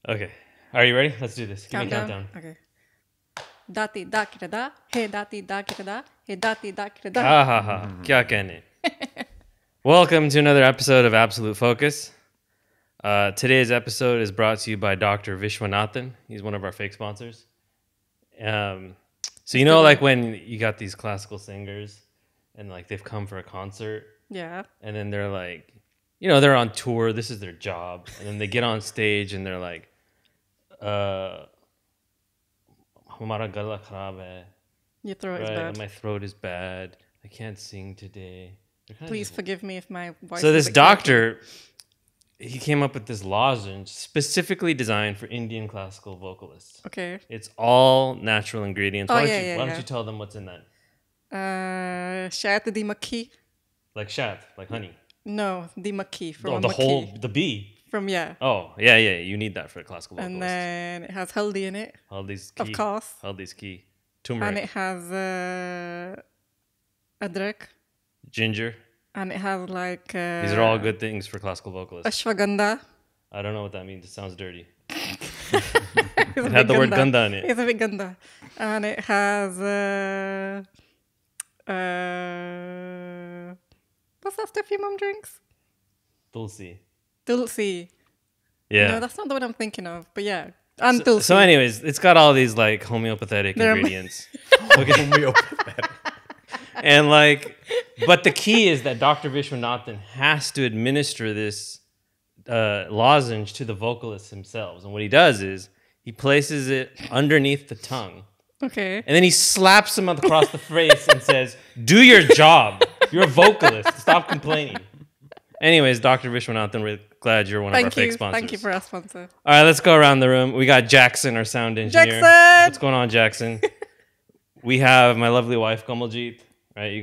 Okay. Are you ready? Let's do this. Give me a countdown. Okay. Dati da kita da, hey dati da kita da, hey dati da kita da. Ha ha ha. Kya kehne. Welcome to another episode of Absolute Focus. Today's episode is brought to you by Dr. Vishwanathan. He's one of our fake sponsors. So you know, like when you got these classical singers and like they've come for a concert, Yeah. and then they're like, you know, they're on tour. This is their job, and then they get on stage and they're like, "Hamara gala kharab hai." Your throat is bad. My throat is bad. I can't sing today. Please forgive me if my voice So is this a bit doctor, he came up with this lozenge specifically designed for Indian classical vocalists. cracky. Okay. It's all natural ingredients. Oh, Why yeah. don't you tell them what's in that? Shayat di makhi. Like shat, like honey. No, di makhi from Oh, a the makhi. whole, the bee. From, yeah. Oh, yeah. You need that for a classical vocalist. And then it has haldi in it, Haldi's key. of course. Haldi's key. And Turmeric. it has adrak. Ginger. And it has like... These are all good things for classical vocalists. ashwagandha. I don't know what that means. It sounds dirty. It had the word ganda in it. It's a bit ganda. And it has... what's that stuff your mum drinks? Tulsi. Tulsi. Yeah. No, that's not the one I'm thinking of. But yeah. And tulsi. So anyways, it's got all these like homeopathic They're- ingredients. And like, but the key is that Dr. Vishwanathan has to administer this lozenge to the vocalists themselves. And what he does is he places it underneath the tongue. Okay. And then he slaps them across the face and says, "Do your job. You're a vocalist. Stop complaining." Anyways, Dr. Vishwanathan, we're glad you're one of our fake sponsors. Thank you for our sponsor. All right, let's go around the room. We got Jackson, our sound engineer. Jackson! What's going on, Jackson? We have my lovely wife, Kamaljeet. Right, you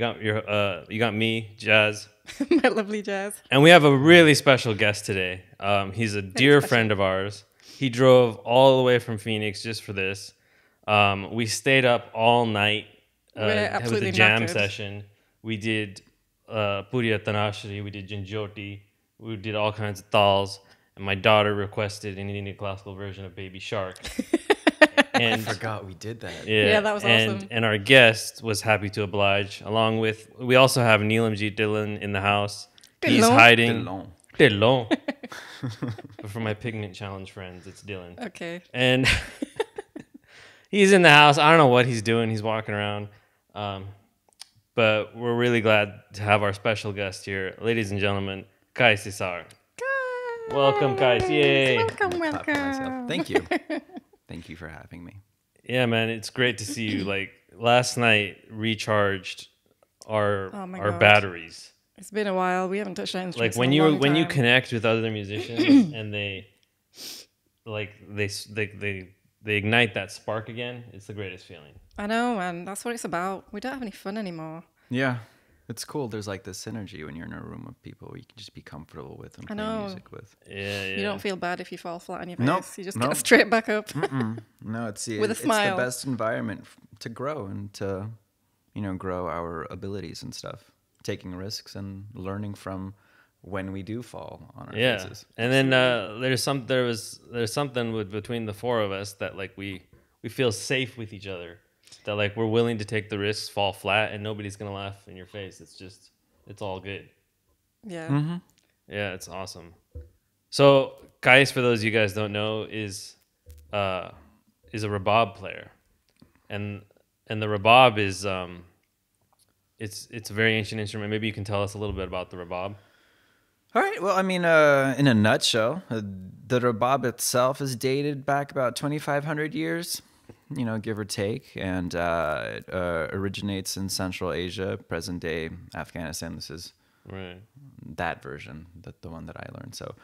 got me, Jas, My lovely Jazz. and we have a really special guest today. He's a dear friend of ours. He drove all the way from Phoenix just for this. We stayed up all night We're with absolutely a jam knackered. session. We did Puriya Tanashri, we did Jinjoti, we did all kinds of tals, and my daughter requested an Indian classical version of Baby Shark. And I forgot we did that. Yeah, that was awesome. And our guest was happy to oblige. Along with, we also have Neelamji Dillon in the house. He's Dillon? hiding. Dillon. Dillon. But for my Pigment Challenge friends, it's Dylan. Okay. And he's in the house. I don't know what he's doing. He's walking around. But we're really glad to have our special guest here, ladies and gentlemen, Qais Essar. Welcome, Qais. Yay. Welcome, Clap for myself. welcome. Thank you. Thank you for having me. Yeah, man, it's great to see you. Like last night, recharged our Oh my our God. batteries. It's been a while. We haven't touched that instrument Like when you connect with other musicians and they ignite that spark again, it's the greatest feeling. I know, man. That's what it's about. We don't have any fun anymore. Yeah. It's cool. There's like this synergy when you're in a room of people where you can just be comfortable with and I play know. music with. Yeah. You don't feel bad if you fall flat on your face. Nope. You just Nope. get straight back up. No, it's the smile. best environment to grow and to, grow our abilities and stuff. Taking risks and learning from when we do fall on our Yeah. faces. And then there's something between the four of us that like we feel safe with each other. That like we're willing to take the risks, fall flat, and nobody's gonna laugh in your face. It's all good. Yeah. Yeah, it's awesome. So Qais, for those of you guys don't know, is a rabab player, and the rabab is it's a very ancient instrument. Maybe you can tell us a little bit about the rabab. All right. Well, I mean, in a nutshell, the rabab itself is dated back about 2,500 years, give or take, and it originates in Central Asia, present-day Afghanistan. This is Right. that version, the one that I learned. So,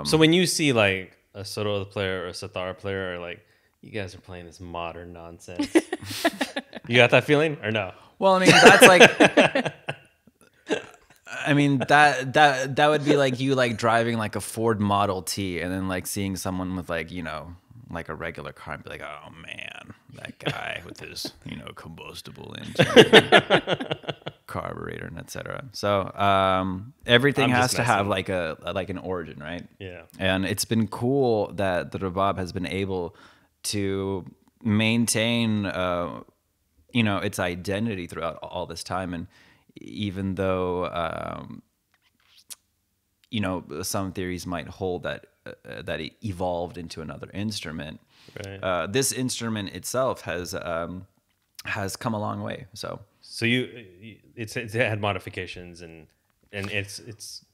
So when you see like a soro player or a sitar player, or like you guys are playing this modern nonsense, you got that feeling or no? well, I mean, that's like. I mean that would be like you like driving like a Ford Model T and then like seeing someone with like like a regular car and be like, oh man, that guy with his combustible engine carburetor, and etc. So everything I'm has just to have messing. like an origin, right? Yeah. And it's been cool that the Rabab has been able to maintain, its identity throughout all this time. And even though, some theories might hold that it evolved into another instrument, Right. this instrument itself has come a long way. So So it had modifications and it's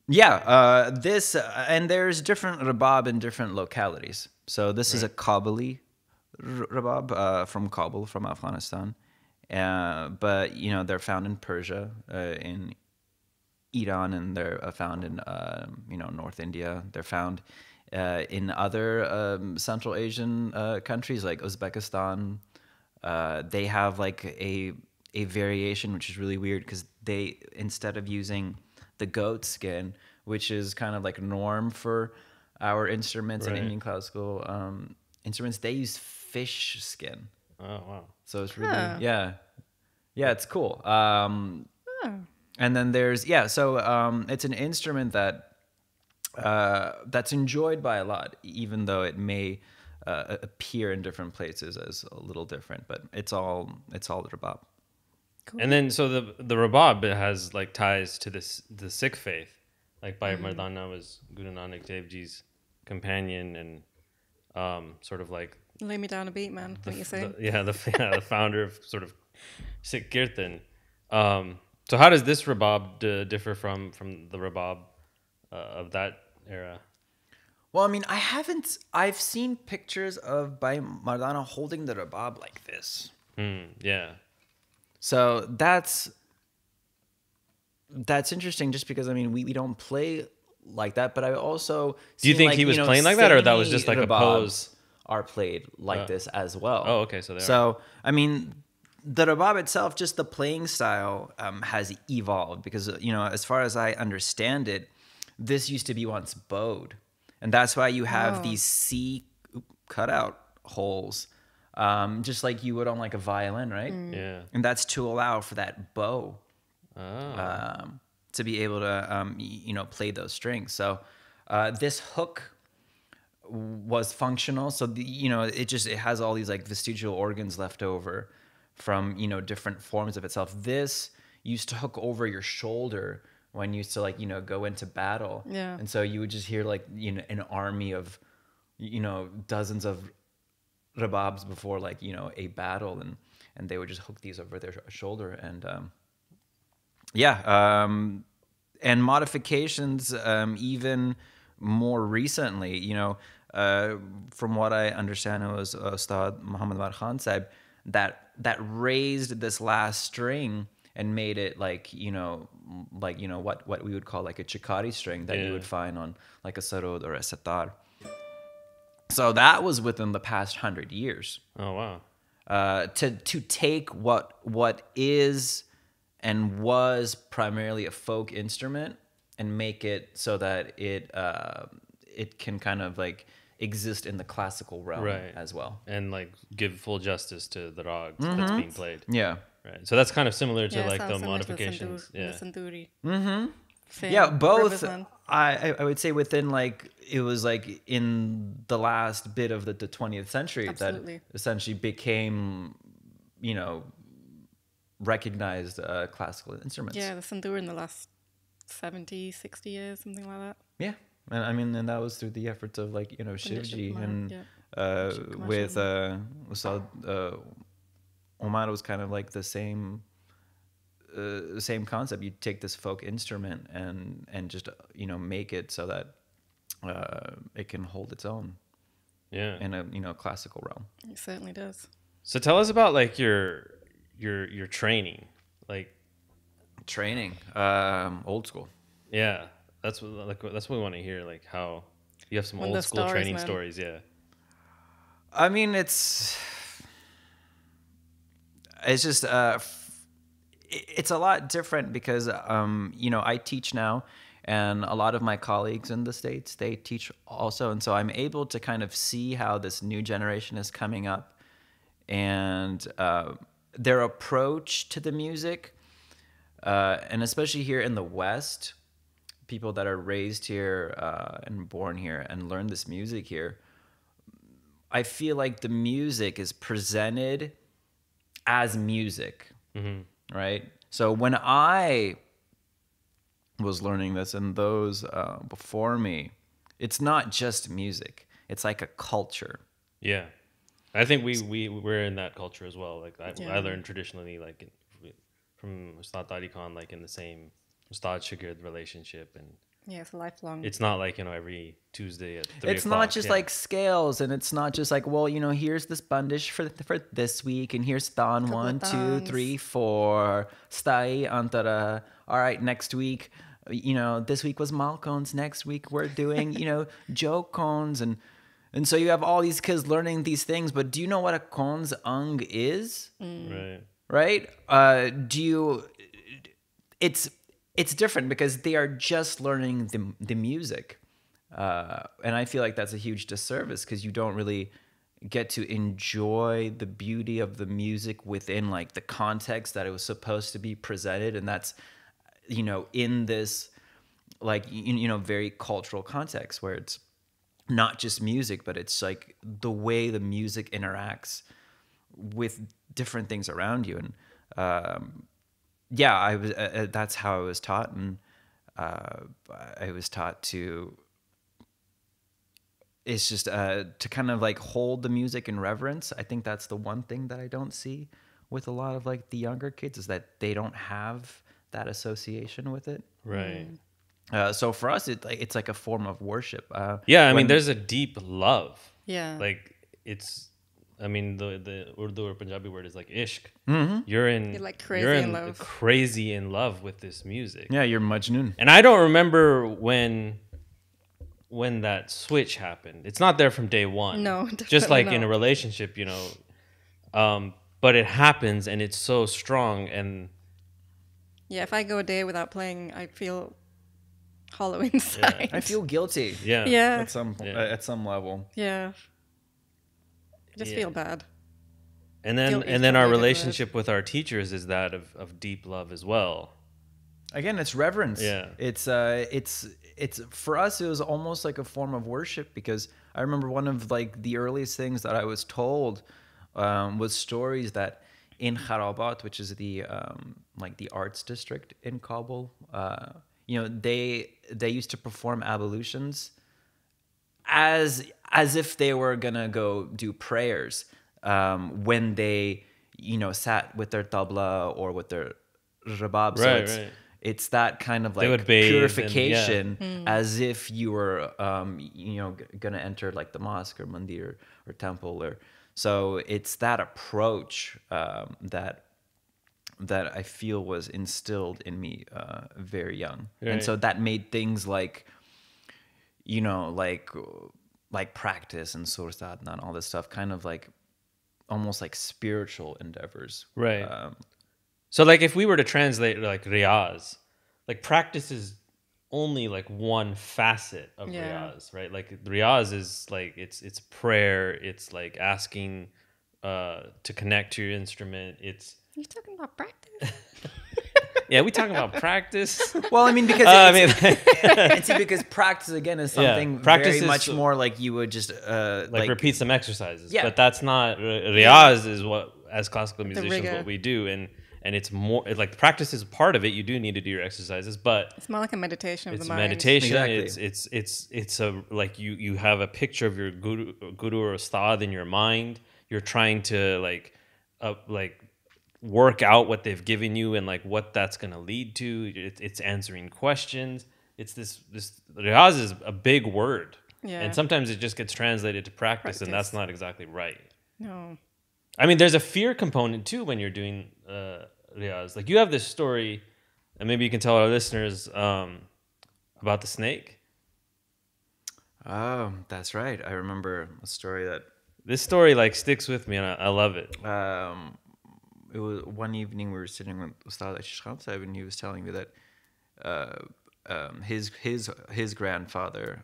yeah, and there's different rabab in different localities. So this is a right. Kabuli rabab from Kabul, from Afghanistan. But they're found in Persia, in Iran, and they're found in North India. They're found in other Central Asian countries like Uzbekistan. They have like a variation which is really weird, because they, instead of using the goat skin, which is kind of like norm for our instruments and Right. Indian classical instruments, they use fish skin. Oh wow. So it's really Huh. yeah, it's cool. Oh. And then there's so it's an instrument that's enjoyed by a lot, even though it may appear in different places as a little different, but it's all the rabab. Cool. And then so the Rabab, it has like ties to the Sikh faith. Like Bhai Mardana was Guru Nanak Dev Ji's companion and sort of like Lay me down a beat, man. What you saying? the founder of sort of Sikh Kirtan. So how does this Rabab differ from the Rabab of that era? Well, I mean, I've seen pictures of Bhai Mardana holding the rabab like this. Yeah. So that's interesting, just because I mean we don't play like that, but I also Do you seen, think like, he was playing like that, or that was Saini just like a rababs pose? are played like this as well. Oh, okay, so they are. So I mean, the rabab itself, just the playing style, has evolved, because as far as I understand it, this used to be once bowed, and that's why you have Oh. these C cutout holes, just like you would on like a violin, right? Yeah. And that's to allow for that bow Oh. to be able to play those strings. So this hook was functional. So it has all these like vestigial organs left over from different forms of itself. This used to hook over your shoulder when you used to like go into battle. Yeah. And so you would just hear like an army of dozens of rababs before like a battle, and they would just hook these over their shoulder. And and modifications, even more recently, from what I understand, it was Ustad Muhammad Umar Khan Sahib that raised this last string and made it like what we would call like a chikari string that you would find on like a sarod or a satar. So that was within the past 100 years. Oh wow. To take what is and was primarily a folk instrument and make it so that it can kind of like exist in the classical realm as well. And like give full justice to the rag that's being played. Yeah. Right. So that's kind of similar to Yeah, it like sounds the similar to modifications. the Yeah. Sanduri. Yeah, both. Riverside. I would say within like it was like in the last bit of the 20th century Absolutely. that essentially became recognized classical instruments. Yeah, the Sanduri in the last 70, 60 years, something like that. Yeah. And I mean, and that was through the efforts of like Shivji, and Yeah. with Ustad Omar was kind of like the same concept. You take this folk instrument and just make it so that it can hold its own in a classical realm. It certainly does. So tell us about like your training, like Training, old school. yeah, that's what we want to hear, like how you have some One of old the school stories, training man. stories. Yeah. I mean, it's just it's a lot different because I teach now, and a lot of my colleagues in the States, they teach also, and so I'm able to kind of see how this new generation is coming up, and their approach to the music and especially here in the West, people that are raised here and born here and learn this music here, I feel like the music is presented as music, right? So when I was learning this and those before me, it's not just music. It's like a culture. Yeah, I think we're in that culture as well. Like I Yeah. learned traditionally, like from Ustad Tariq Khan, like in the same Ustad Shagird relationship, and Yeah, it's lifelong. it's not like every Tuesday at 3 It's o'clock. not just like scales, and it's not just like, well, here's this bundish for this week, and here's Don Couple of 1, 2, thongs. 3, 4, stai antara. All right, next week, this week was Malcones. Next week we're doing, Joe cones, and so you have all these kids learning these things. But do you know what a cones ung is? right. Right? It's different because they are just learning the music. And I feel like that's a huge disservice because you don't really get to enjoy the beauty of the music within like the context that it was supposed to be presented. And that's, in this like, very cultural context where it's not just music, but it's like the way the music interacts with different things around you. And, yeah, I was. That's how I was taught, and I was taught to. It's just to kind of like hold the music in reverence. I think that's the one thing that I don't see with a lot of like the younger kids is that they don't have that association with it. Right. So for us, it's like a form of worship. Yeah, I mean, when- there's a deep love. Yeah. Like it's. I mean, the Urdu or Punjabi word is like ishq. Mm-hmm. You're You're, like, crazy in love. crazy in love with this music. Yeah, you're Majnun. And I don't remember when that switch happened. It's not there from day one. No, just definitely like not. in a relationship, but it happens and it's so strong. And Yeah, if I go a day without playing, I feel hollow inside. I feel guilty. yeah, Yeah. At some level. Yeah. I just Yeah. feel bad. And then Guilt is and then our totally different. relationship with our teachers is that of deep love as well. Again, it's reverence. Yeah. It's for us. It was almost like a form of worship because I remember one of like the earliest things that I was told was stories that in Kharabat, which is the like the arts district in Kabul, they used to perform ablutions as if they were gonna go do prayers when they sat with their tabla or with their rabab. So Right, it's, right. it's that kind of They would like bathe and- purification as if you were gonna enter like the mosque or mandir or temple or so it's that approach that I feel was instilled in me very young. Right. And so that made things like like practice and sursatna and all this stuff kind of like almost like spiritual endeavors. Right. So like if we were to translate like Riyaaz, like practice is only like one facet of Yeah. Riyaaz, right? Like Riyaaz is like it's prayer, it's like asking to connect to your instrument. It's You talking about practice? yeah, we talking about practice. Well, I mean, because I mean, it's because practice again is Yeah, something practice very is much so- more like you would just like repeat some exercises. Yeah. But that's not Riyaaz is what as classical musicians rigor. what we do and it's more like practice is part of it. You do need to do your exercises, but It's more like a meditation of it's the mind. meditation. Exactly. It's a like you have a picture of your guru or ustad in your mind. You're trying to like work out what they've given you and like what that's going to lead to. It's answering questions. It's this Riyaaz is a big word, Yeah. and sometimes it just gets translated to practice, and that's Practice. not exactly right. No. I mean, there's a fear component too when you're doing Riyaaz. Like you have this story, and maybe you can tell our listeners about the snake. Oh, that's right. I remember a story that This story like sticks with me, and I love it. it was one evening we were sitting with Ustad Ashishkhan Sahib and he was telling me that his grandfather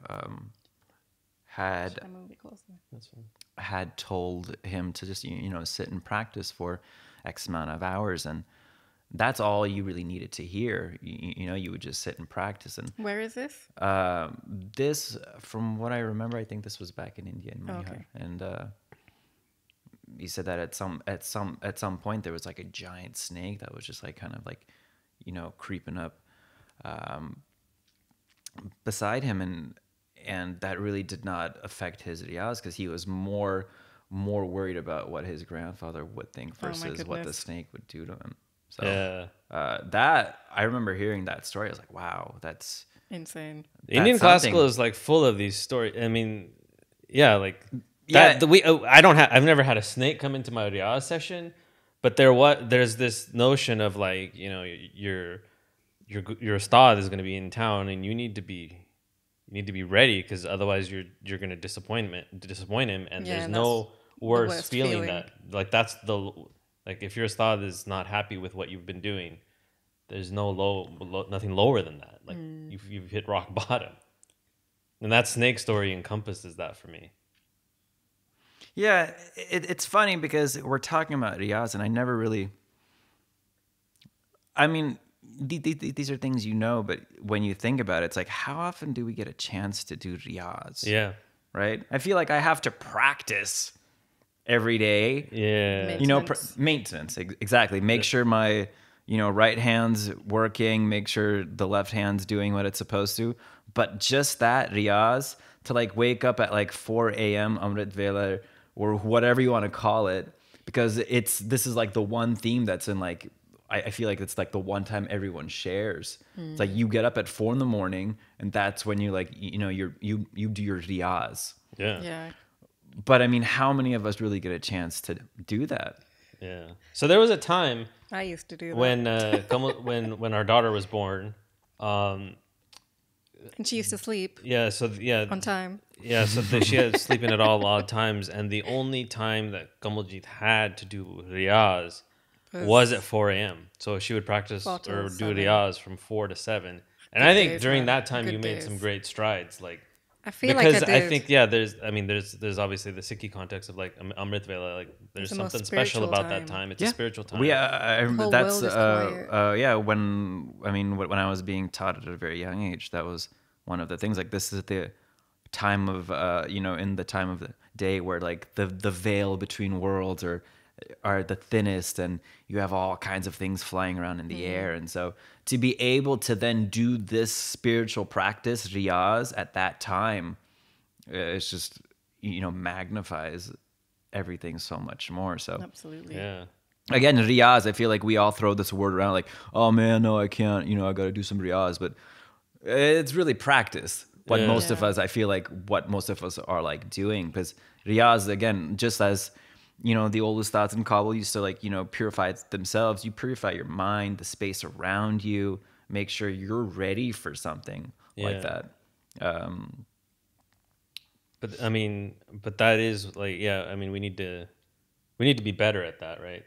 had I'm gonna be closer. That's fine. told him to just sit and practice for X amount of hours, and that's all you really needed to hear. You know, you would just sit and practice. And Where is this? this, from what I remember, I think this was back in India in Manihar. Okay. And he said that at some point there was like a giant snake that was just like kind of like, you know, creeping up beside him, and that really did not affect his Riyaaz, because he was more worried about what his grandfather would think Oh my versus what the goodness. snake would do to him. So that, I remember hearing that story. I was like, wow, that's Insane. Indian that's classical something. is like full of these stories. I mean, yeah, like Yeah. that. I've never had a snake come into my Riyaaz session, but there's this notion of like, you know, your ustad is going to be in town, and you need to be ready, because otherwise you're going to disappoint him, and Yeah, there's and no that's worse worst feeling feeling. that like that's the like if your ustad is not happy with what you've been doing, there's no nothing lower than that. Like you've hit rock bottom, and that snake story encompasses that for me. Yeah, it's funny because we're talking about Riyaaz, and I never really. I mean, these are things you know, but when you think about it, it's like, how often do we get a chance to do Riyaaz? Yeah, Right? I feel like I have to practice every day. yeah, You know, Maintenance. maintenance, exactly. Make sure my, you know, right hand's working, make sure the left hand's doing what it's supposed to. But just that Riyaaz, to like wake up at like 4 a.m. Amrit Vela, or whatever you want to call it, because this is like the one theme that's in like, I feel like it's like the one time everyone shares. It's like you get up at 4 in the morning, and that's when you like, you know, you do your Riyaaz. yeah, Yeah. But I mean, how many of us really get a chance to do that? yeah. So there was a time I used to do that. when our daughter was born. And she used to sleep Yeah, so yeah, on time. yeah, so she had sleeping at all odd times, and the only time that Kamaljeet had to do Riyaaz was at 4 a.m. So she would practice 4 till or do 7. Riyaaz from 4 to 7. And Good I think days, during man. that time Good you made some days. great strides, like I feel like because I did. think yeah, there's obviously the Sikhi context of like Amrit Vela, like there's the most something special spiritual about that time. time. It's a spiritual time. I remember whole that's world is quiet. yeah. When I was being taught at a very young age, that was one of the things. Like, this is the time of you know, in the time of the day where like the veil between worlds are the thinnest, and you have all kinds of things flying around in the air. And so to be able to then do this spiritual practice Riyaaz at that time, it's just, you know, magnifies everything so much more. So Absolutely. Yeah. again, Riyaaz, I feel like we all throw this word around like, oh man, no, I can't, you know, I got to do some Riyaaz, but it's really practice. What Yeah. most of Yeah. us, I feel like what most of us are like doing, because Riyaaz, again, just as, you know, the old ustads in Kabul used to like, you know, purify themselves, you purify your mind, the space around you, make sure you're ready for something like Yeah. that. But I mean, but that is like, yeah, I mean, we need to be better at that, right?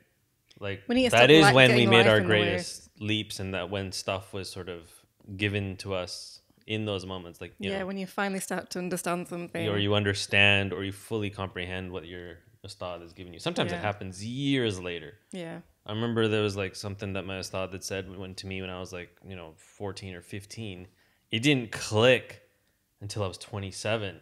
Like We need to that stop is when we getting made life our in the way. greatest leaps, and that when stuff was sort of given to us in those moments, like you Yeah, know, when you finally start to understand something. or you understand or you fully comprehend what your ustad has given you. Sometimes it Yeah. happens years later. Yeah. I remember there was like something that my ustad had said when to me when I was like, you know, 14 or 15. It didn't click until I was 27.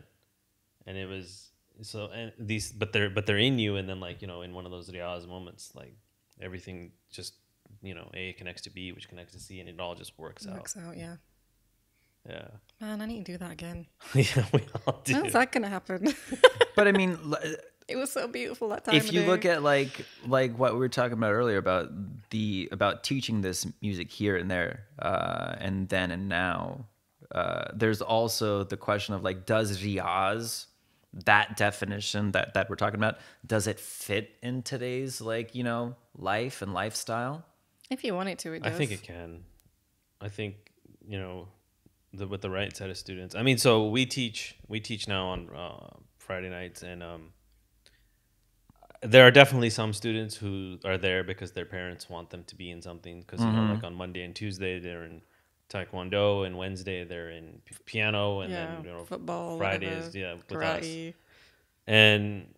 And it was so, and these, but they're in you, and then like, you know, in one of those Riyaaz moments, like everything just, you know, A connects to B, which connects to C, and it all just works out. Works out, yeah. Yeah. Man, I need to do that again. Yeah, we all do. How's that gonna happen? But I mean, It was so beautiful that time. if you look at like what we were talking about earlier about teaching this music here and there, and then and now, there's also the question of like, does Riyaaz, that definition that we're talking about, does it fit in today's like, you know, life and lifestyle? if you want it to, it I does. think it can. I think, you know, with the right set of students. I mean, so we teach now on Friday nights, and there are definitely some students who are there because their parents want them to be in something. Because you know, like on Monday and Tuesday they're in Taekwondo, and Wednesday they're in piano, and then you know, football, Fridays, whatever, yeah, with us. karate. And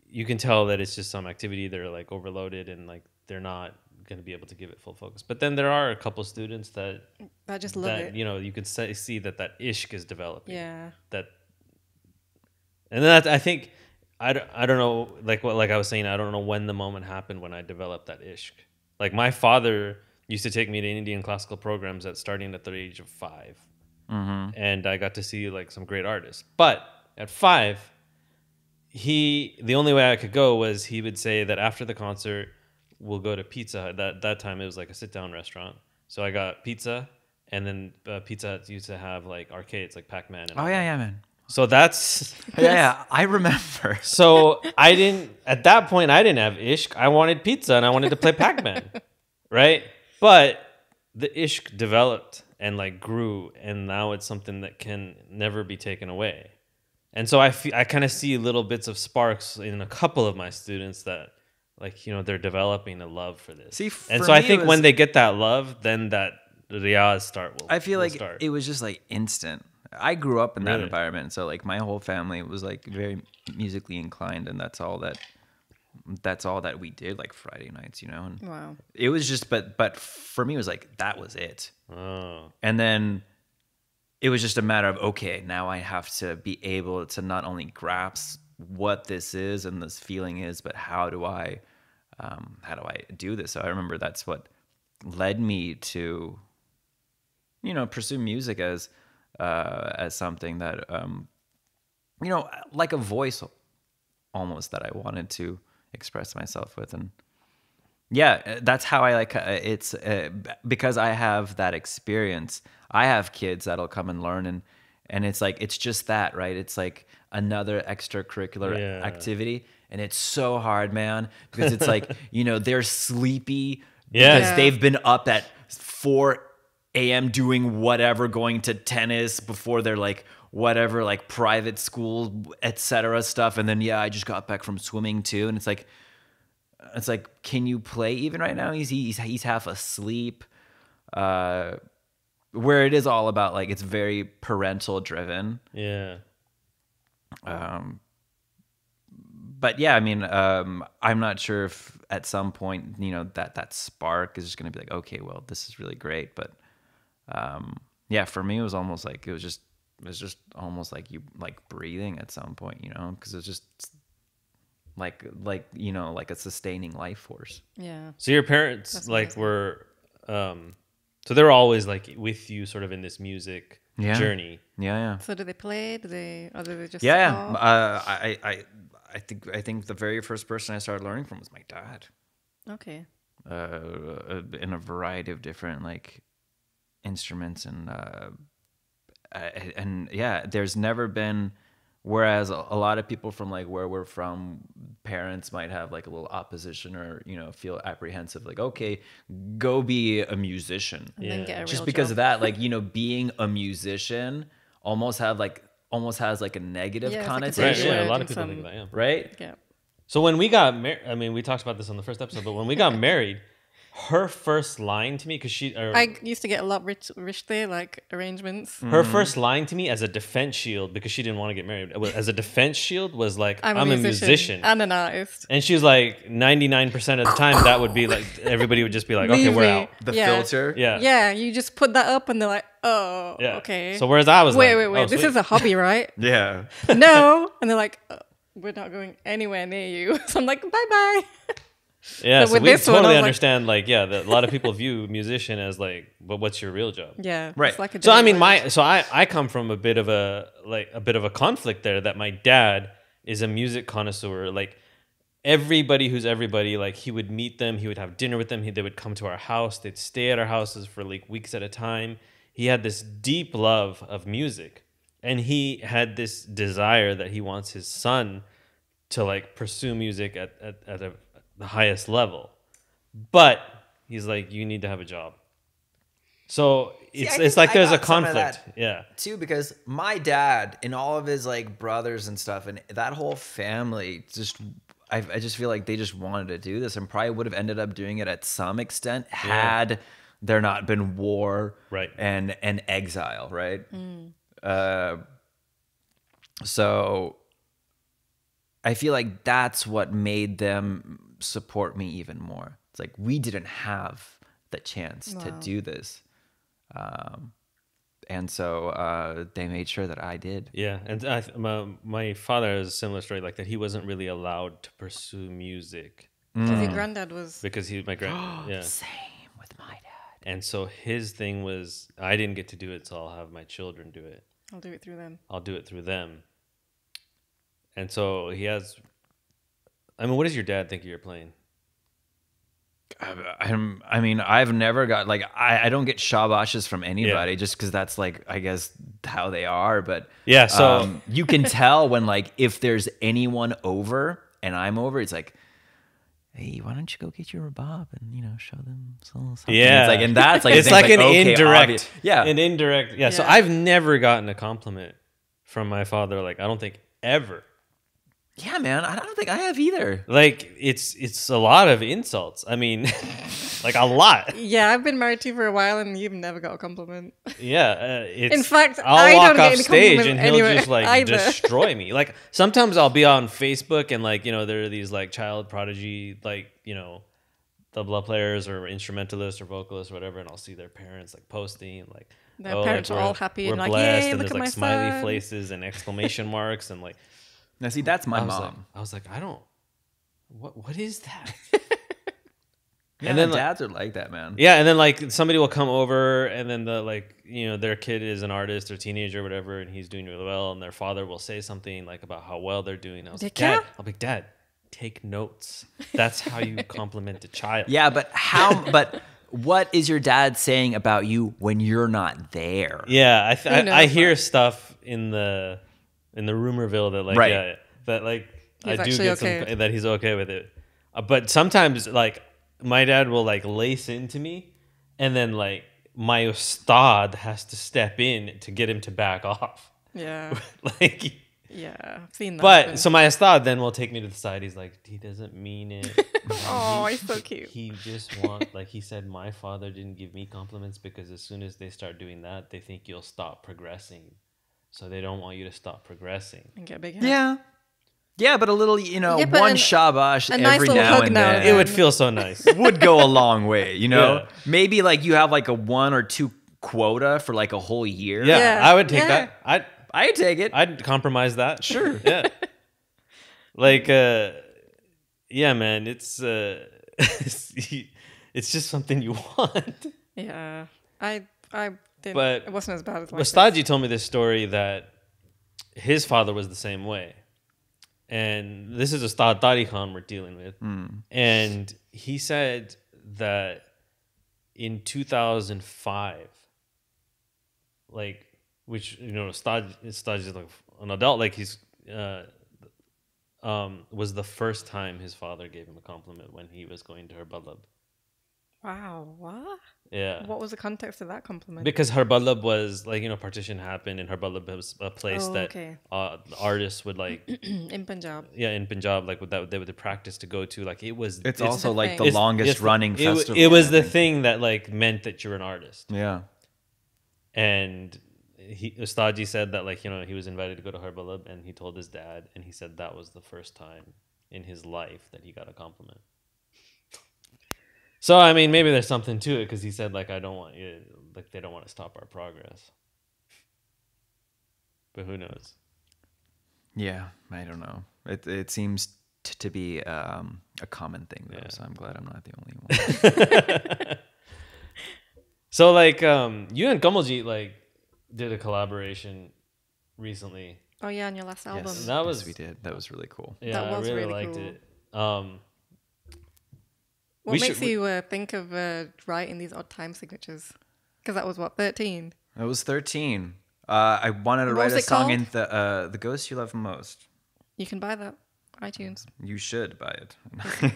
you can tell that it's just some activity. They're like overloaded, and like they're not going to be able to give it full focus. But then there are a couple students that I just love it. you know, you could see that ishq is developing. Yeah. And that I think I don't know, like I was saying, I don't know when the moment happened when I developed that ishq. Like my father used to take me to Indian classical programs starting at the age of 5. And I got to see like some great artists. But at 5, the only way I could go was he would say that after the concert we'll go to Pizza Hut. That time it was like a sit down restaurant. So I got pizza, and then Pizza Hut used to have like arcades like Pac-Man. And Oh yeah, man. So that's Yeah, I remember. so I didn't at that point I didn't have ishq. I wanted pizza and I wanted to play Pac-Man. Right? But the ishq developed and like grew, and now it's something that can never be taken away. And so I kind of see little bits of sparks in a couple of my students that, like, you know, they're developing a love for this. See, and for so I me, think when they get that love, then that Riyaaz I feel will like start. it was just like instant. I grew up in that Really? environment, so like my whole family was like very musically inclined, and that's all that we did, like Friday nights, you know. And Wow. it was just, but for me, it was like that was it. Oh. And then it was just a matter of, okay, now I have to be able to not only grasp what this is and this feeling is, but how do I do this? So I remember that's what led me to, you know, pursue music as something that, you know, like a voice almost that I wanted to express myself with. And yeah, that's how I like it's because I have that experience. I have kids that'll come and learn, and it's like it's just that, right? It's like another extracurricular activity, and it's so hard, man, because it's like, you know, they're sleepy because they've been up at 4 a.m. doing whatever, going to tennis before they're like whatever, like private school, etc. stuff, and then I just got back from swimming too, and it's like, can you play even right now? He's half asleep. Where it is all about, like, it's very parental driven. Yeah. But yeah, I mean, I'm not sure if at some point, you know, that spark is just going to be like, okay, well, this is really great. But yeah, for me, it was almost like it was just almost like you like breathing at some point, you know, because it's just like you know, like a sustaining life force. Yeah. So your parents That's like amazing. were so they were always like with you sort of in this music journey. Yeah. So do they play? Or do they just Yeah. talk? I think the very first person I started learning from was my dad. Okay. In a variety of different like instruments, and yeah, there's never been. Whereas a lot of people from like where we're from, parents might have like a little opposition or, you know, feel apprehensive, like, okay, go be a musician. And then get a Just real because job. of that, like, you know, being a musician almost has like a negative Yeah, it's like a connotation, Right, yeah, a word lot in of people some- think that, yeah. right? Yeah. So when we got married, I mean, we talked about this on the first episode, but when we got married, her first line to me, because I used to get a lot of rich there, like arrangements. her first line to me as a defense shield, because she didn't want to get married, as a defense shield was like, I'm a musician. and an artist. And she was like, 99% of the time, that would be like, everybody would just be like, okay, Leave we're me. out. The Yeah. filter. Yeah. Yeah, you just put that up and they're like, oh, Yeah. okay. So whereas I was wait, like, oh, this sweet. is a hobby, right? Yeah. No. And they're like, we're not going anywhere near you. So I'm like, bye-bye. Yeah, But so with we this one, I totally was like- understand, like, yeah, that a lot of people view musician as like, but what's your real job? Yeah. Right. It's like a So I dirty mean, word. I come from a bit of a conflict there, that my dad is a music connoisseur. Like everybody who's everybody, like he would meet them, he would have dinner with them, they would come to our house, they'd stay at our houses for like weeks at a time. He had this deep love of music, and he had this desire that he wants his son to like pursue music at the highest level. But he's like, you need to have a job. So I it's think like I there's a got some of conflict. that. Yeah. Too, because my dad and all of his like brothers and stuff, and that whole family just, I just feel like they just wanted to do this, and probably would have ended up doing it at some extent had there not been war, Right. and exile, right? So I feel like that's what made them support me even more. It's like we didn't have the chance to Wow. do this. And so they made sure that I did. Yeah, and my father has a similar story like that. He wasn't really allowed to pursue music Because your granddad was. because he my grand yeah, Same with my dad. and so his thing was I didn't get to do it, so I'll have my children do it. I'll do it through them. I'll do it through them. And so he has. I mean, what does your dad think you're playing? I mean, I've never got like I don't get shabashes from anybody just because that's like I guess how they are. But Yeah, so you can tell when like if there's anyone over and I'm over, it's like, hey, why don't you go get your Rabab and show them something? Yeah. It's like and that's like it's like an okay, indirect, an indirect. Yeah. So Yeah. I've never gotten a compliment from my father. Like I don't think ever. Yeah, man. I don't think I have either. Like it's a lot of insults. I mean, like a lot. Yeah, I've been married to you for a while and you've never got a compliment. Yeah. It's, In fact, I'll I walk don't get off any stage compliments and he'll anyway just like either. destroy me. Like sometimes I'll be on Facebook and like there are these like child prodigy like tabla players or instrumentalists or vocalists or whatever, and I'll see their parents like posting like Their parents are all happy we're and like, blessed, yay, and look there's at like my smiley son. faces and exclamation marks and like Now, see, that's my I was mom. like, I don't. What is that? Yeah, and then, like- dads are like that, man. Yeah, and then like somebody will come over, and then the like their kid is an artist or teenager or whatever, and he's doing really well, and their father will say something like about how well they're doing. I was like, Yeah. Dad, I'll be like, Dad, take notes. That's how you compliment a child. Yeah, but how? But what is your dad saying about you when you're not there? Yeah, Who knows, I hear man? stuff in the rumorville that like Right. that like He's I do actually get okay. some that he's okay with it, but sometimes like my dad will like lace into me, and then like my ustad has to step in to get him to back off. Yeah, Like, yeah, I've seen that. but so my ustad then will take me to the side. He's like, he doesn't mean it. Oh, he's so cute. He just like he said, my father didn't give me compliments because as soon as they start doing that, they think you'll stop progressing. So they don't want you to stop progressing. And get a big head. Yeah. Yeah, but a little, Yeah, but one shabash a nice every little now hug and now then and It then. would feel so nice. would go a long way, Yeah. Maybe like you have like a 1 or 2 quota for like a whole year. Yeah, Yeah, I would take yeah. that. I'd take it. I'd compromise that. Sure. Yeah. Like yeah, man, it's it's just something you want. Yeah, I did. But It wasn't as bad as like this. Mustaji told me this story that his father was the same way. And this is Ustad Tari Khan we're dealing with. And he said that in 2005, like, which, Ustad is like an adult, like he's, was the first time his father gave him a compliment when he was going to her balab. Wow, what? Yeah. What was the context of that compliment? Because her balab was like, partition happened, and her balab was a place that okay. the artists would like, In Punjab. in Punjab, like they would practice to go to. Like It's also the like thing. the it's- longest it's- running it, festival. It was I the think. thing that like meant that you're an artist. Yeah. And Ustaji said that like he was invited to go to her balab, and he told his dad, and he said that was the first time in his life that he got a compliment. So I mean, maybe there's something to it because he said like I don't want you like they don't want to stop our progress. But who knows? Yeah, I don't know. It seems to be a common thing though, Yeah. so I'm glad I'm not the only one. So like you and Kamaljeet like did a collaboration recently. Oh yeah, on your last album. Yes, That yes, was- we did. That was really cool. Yeah, That was I really really liked cool. it. What we makes should- you think of writing these odd time signatures? Because that was what 13. I was 13. I wanted to What write was a it song called? in the Ghost You Love Most. You can buy that iTunes. You should buy it.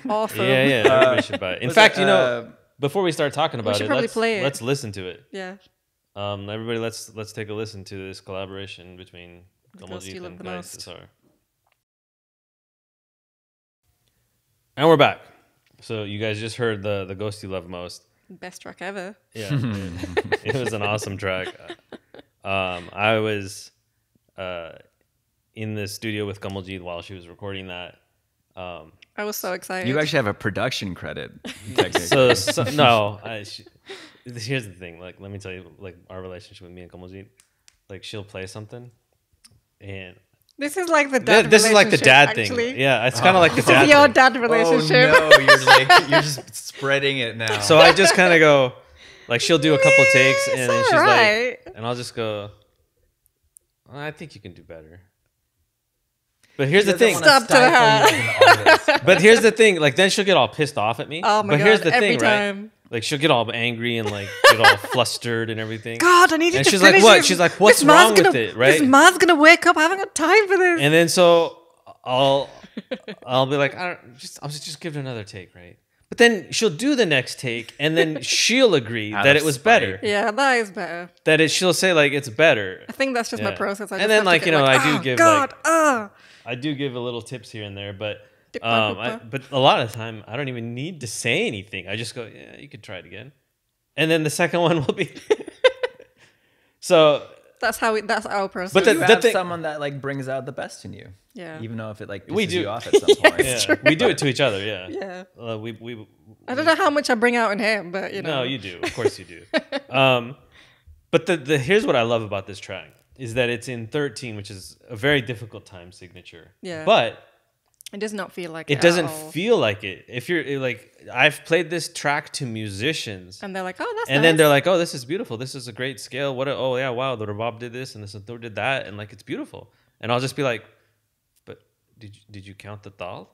Awesome. Yeah, everybody should buy it. In Was fact, it, before we start talking about should it, probably play it. let's listen to it. Yeah. Everybody, let's take a listen to this collaboration between The Ghost You Kamaljeet Love and the Qais Most. Essar. And we're back. So you guys just heard the Ghost You Love Most. Best track ever. Yeah, it was an awesome track. I was in the studio with Kamaljeet while she was recording that. I I was so excited. You actually have a production credit. Technically. So no. Here's the thing. Like, let me tell you, like, our relationship with me and Kamaljeet. Like, she'll play something, and This is like the dad. this is like the dad actually. thing. Yeah, it's kind of like the This dad is your thing. dad relationship. Oh no, you're just spreading it now. So I just kind of go, like, she'll do a couple takes, and then she's alright. like, and I'll just go, I think you can do better. But here's the thing. Stop to her. But here's the thing. Like, then she'll get all pissed off at me. Oh my but God, here's the every thing, time. right? Like, she'll get all angry and like get all flustered and everything. God, I need you And to she's like, finish what? this. She's like, what's This man's wrong with it, right? This man's gonna wake up. I haven't got time for this. And then so I'll be like, I'll just give it another take, right? But then she'll do the next take, and then she'll agree Out that of it was spite. better. Yeah, that is better. She'll say like it's better. I think that's just my Yeah. process. I And just then, have to like, get you know, I do oh, give, God, like- I do give a little tips here and there, but but a lot of the time I don't even need to say anything. I just go, yeah, you could try it again, and then the second one will be. So that's our process. But you have thing- someone that like brings out the best in you. Yeah. Even though if it like pisses We do. you off at some point. yeah, we do it to each other. Yeah. Yeah. We I don't know how much I bring out in him, but you know. No, you do. Of course you do. But the here's what I love about this track is that it's in 13, which is a very difficult time signature. Yeah. But It does not feel like it at doesn't all. feel like it. If you're like, I've played this track to musicians, And they're like, oh, that's and nice. then they're like, oh, this is beautiful. This is a great scale. Oh yeah, wow, the Rabab did this and the Santur did that, and like it's beautiful. And I'll just be like, but did you count the tal?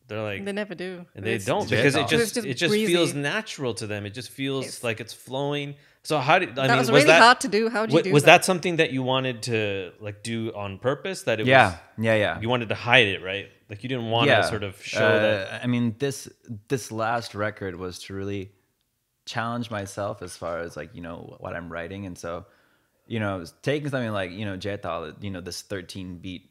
They're like, They never do. and they It's- don't Jet because tal. It's it just breezy. feels natural to them. It just feels It's- like it's flowing. So how did I That mean? was really hard to do. How do you do was that? that something that you wanted to like do on purpose? That it Yeah. was Yeah. you wanted to hide it, right? Like you didn't want to sort of show that. I mean, this last record was to really challenge myself as far as like, you know, what I'm writing. And so, you know, taking something like, you know, Jetal, you know, this 13 beat,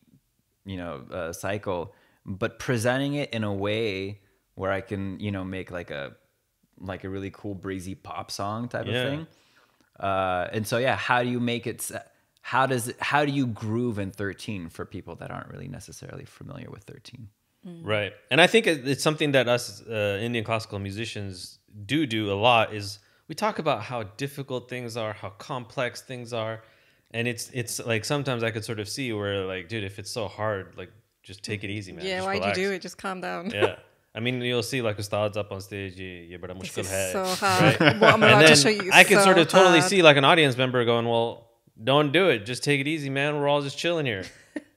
you know, cycle, but presenting it in a way where I can, you know, make like a really cool breezy pop song type of thing. And so, yeah, how do you make it? How do you groove in 13 for people that aren't really necessarily familiar with 13? Right. And I think it's something that us Indian classical musicians do a lot is we talk about how difficult things are, how complex things are. And it's like sometimes I could sort of see where like, dude, if it's so hard, like just take it easy, man. Yeah, Just why'd relax. you do it? Just calm down. Yeah. I mean, you'll see like Ustads up on stage, yeah, but I'm This mushkil is hai. so hard. Right? What I'm And about to then show you is I can so sort of totally hard. see like an audience member going, well, don't do it. Just take it easy, man. We're all just chilling here.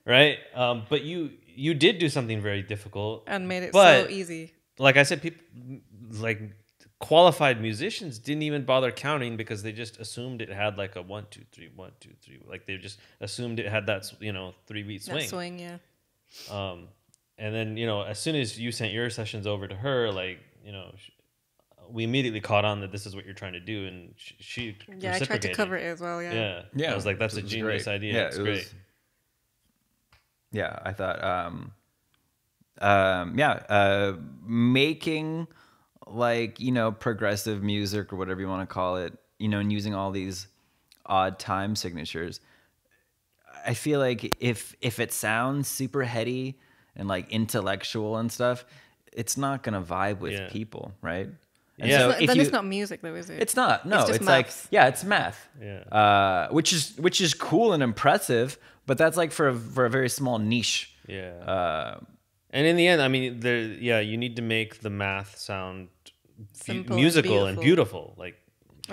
Right? But you did do something very difficult. And made it But- so easy. Like I said, people like qualified musicians didn't even bother counting because they just assumed it had like a 1, 2, 3, 1, 2, 3. Like they just assumed it had that, you know, 3-beat swing. That swing, yeah. And then, you know, as soon as you sent your sessions over to her, like, you know, we immediately caught on that this is what you're trying to do, and she Yeah, I tried to cover it as well, yeah. Yeah, Yeah, I was like, that's a it was genius great. idea. Yeah, it's it great. was- Yeah, I thought, making like, you know, progressive music or whatever you want to call it, you know, and using all these odd time signatures. I feel like if it sounds super heady and like intellectual and stuff, it's not gonna vibe with Yeah. people, right? And Yeah. so Then if it's you- not music, though, is it? it's not. No, just it's like maths. yeah, it's math. Yeah. Which is cool and impressive, but that's like for a very small niche. Yeah. And in the end, I mean, you need to make the math sound Simple and musical and beautiful. Like,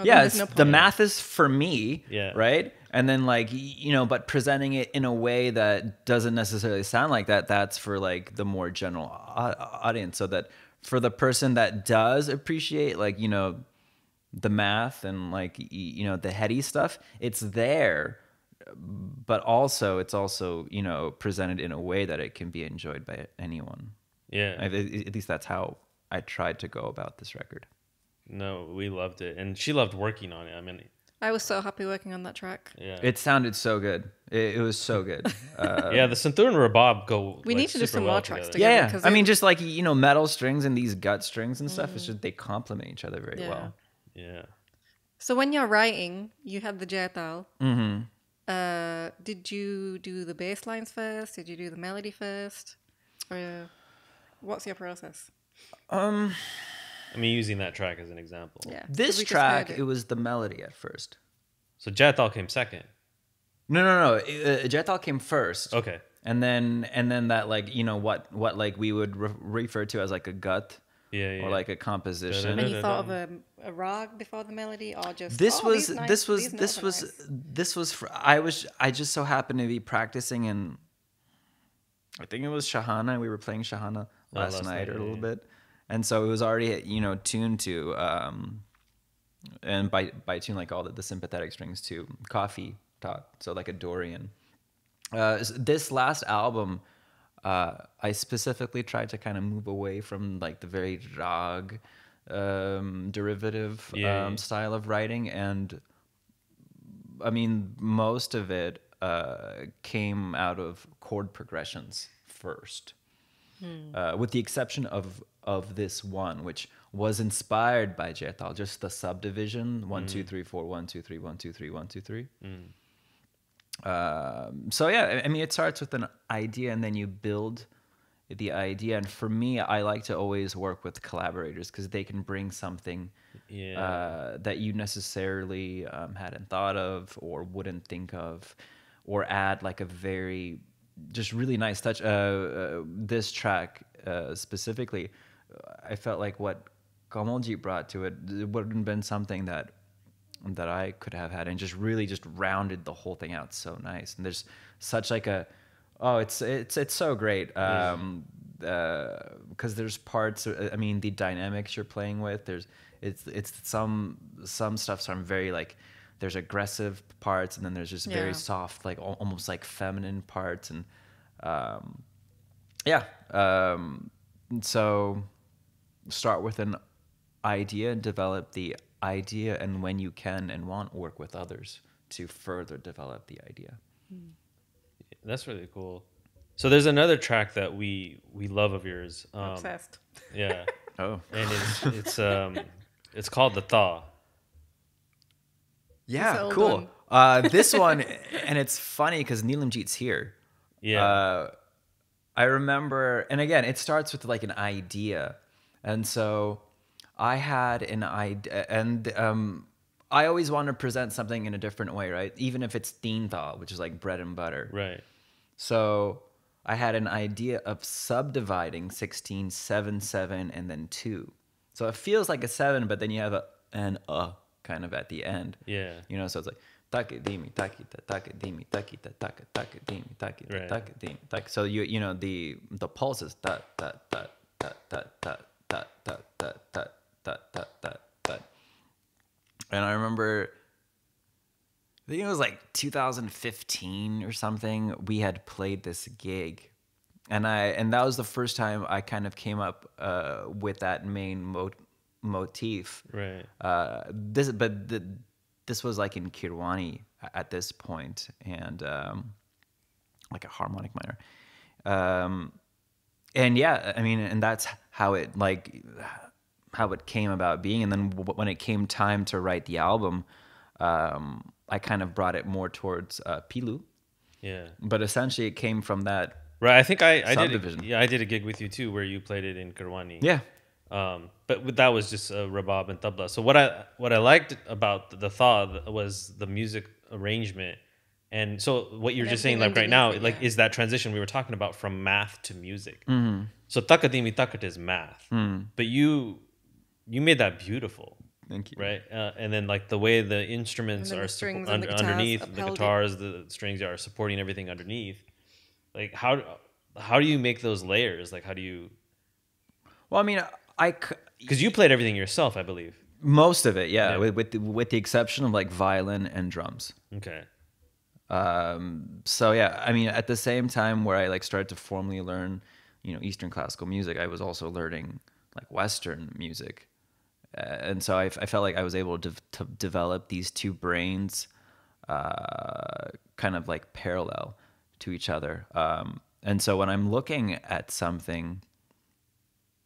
Yeah, there's no the point. math is for me, Yeah. right? And then like, you know, but presenting it in a way that doesn't necessarily sound like that, that's for like the more general audience. So that for the person that does appreciate like, you know, the math and like, you know, the heady stuff, it's there. But also, it's also, you know, presented in a way that it can be enjoyed by anyone. yeah. At least that's how I tried to go about this record. No, we loved it. And she loved working on it. I mean, I was so happy working on that track. yeah. It sounded so good. It was so good. Yeah, the Santur and Rabab go We like, need to do super some well more tracks together. together. Yeah, because I mean, it- just like, you know, metal strings and these gut strings and stuff. It's just they complement each other very Yeah. well. Yeah. So when you're writing, you have the jetal. Mm-hmm. Did you do the bass lines first? Did you do the melody first? Or What's your process? I mean, using that track as an example. Yeah. This We just track, heard it was the melody at first. So Jatal came second. No. Jetal came first. Okay. And then that, like, you know, what like we would refer to as like a gut, Yeah. or like a composition. And you thought of a rag before the melody, or just This oh, was these nice, this was these this notes are was nice. this was I just so happened to be practicing in, I think it was Shahana. We were playing Shahana last night, or a little bit, and so it was already, you know, tuned to and by tune, like all the sympathetic strings to coffee talk, so like a Dorian. This last album, I specifically tried to kind of move away from like the very rag derivative style of writing, and I mean, most of it came out of chord progressions first, with the exception of this one, which was inspired by Jetal, just the subdivision 1 2 3 4 1 2 3 1 2 3 1 2 3. So yeah, I mean, it starts with an idea, and then you build the idea. And for me, I like to always work with collaborators, because they can bring something that you necessarily hadn't thought of or wouldn't think of, or add like a very just really nice touch. This track specifically, I felt like what Kamaljeet brought to it would have been something that I could have had, and just really just rounded the whole thing out so nice. And there's such like a, it's so great, because there's parts, I mean, the dynamics you're playing with, it's some stuff, so I'm very like, there's aggressive parts, and then there's just very soft, like almost like feminine parts, and so start with an idea and develop the idea, and when you can and want, work with others to further develop the idea. That's really cool. So there's another track that we love of yours. Obsessed. Yeah. Oh, And it's called The Thaw. yeah, all cool. This one, and it's funny because Neelamjeet's here. Yeah. I remember, and again, it starts with like an idea, and so I had an idea, and I always want to present something in a different way, right? Even if it's teen thaw, which is like bread and butter. Right. So I had an idea of subdividing 16, 7, 7, and then 2. So it feels like a 7, but then you have an kind of at the end. Yeah. You know, so it's like takidimi takita takidimi takita taka takidimi takita takidimi tak. So you know the pulse is ta ta ta ta ta ta ta ta ta ta ta ta ta ta. And I remember, I think it was like 2015 or something, we had played this gig, and that was the first time I kind of came up with that main motif. Right. This was like in Kirwani at this point, and like a harmonic minor. And yeah, I mean, and that's how it came about being. And then when it came time to write the album, I kind of brought it more towards Pilu. Yeah. But essentially, it came from that. Right. I think I Subdivision. did. I did a gig with you too, where you played it in Kirwani. Yeah. But that was just rabab and tabla. So what I liked about the thaw was the music arrangement. And so what you're And just saying, like right underneath now, it, like yeah. is that transition we were talking about from math to music. Mm-hmm. So takadimi takat is math, but you made that beautiful. Thank you. Right, and then like the way the instruments And then are the strings and the guitars underneath, the upheld it. guitars, the strings are supporting everything underneath. Like how do you make those layers? Like how do you? Well, I mean, Because you played everything yourself, I believe. most of it, yeah, Yeah. with the exception of like violin and drums. Okay. So yeah, I mean, at the same time where I like started to formally learn, you know, Eastern classical music, I was also learning like Western music, and so I felt like I was able to develop these two brains, kind of like parallel to each other. And so when I'm looking at something,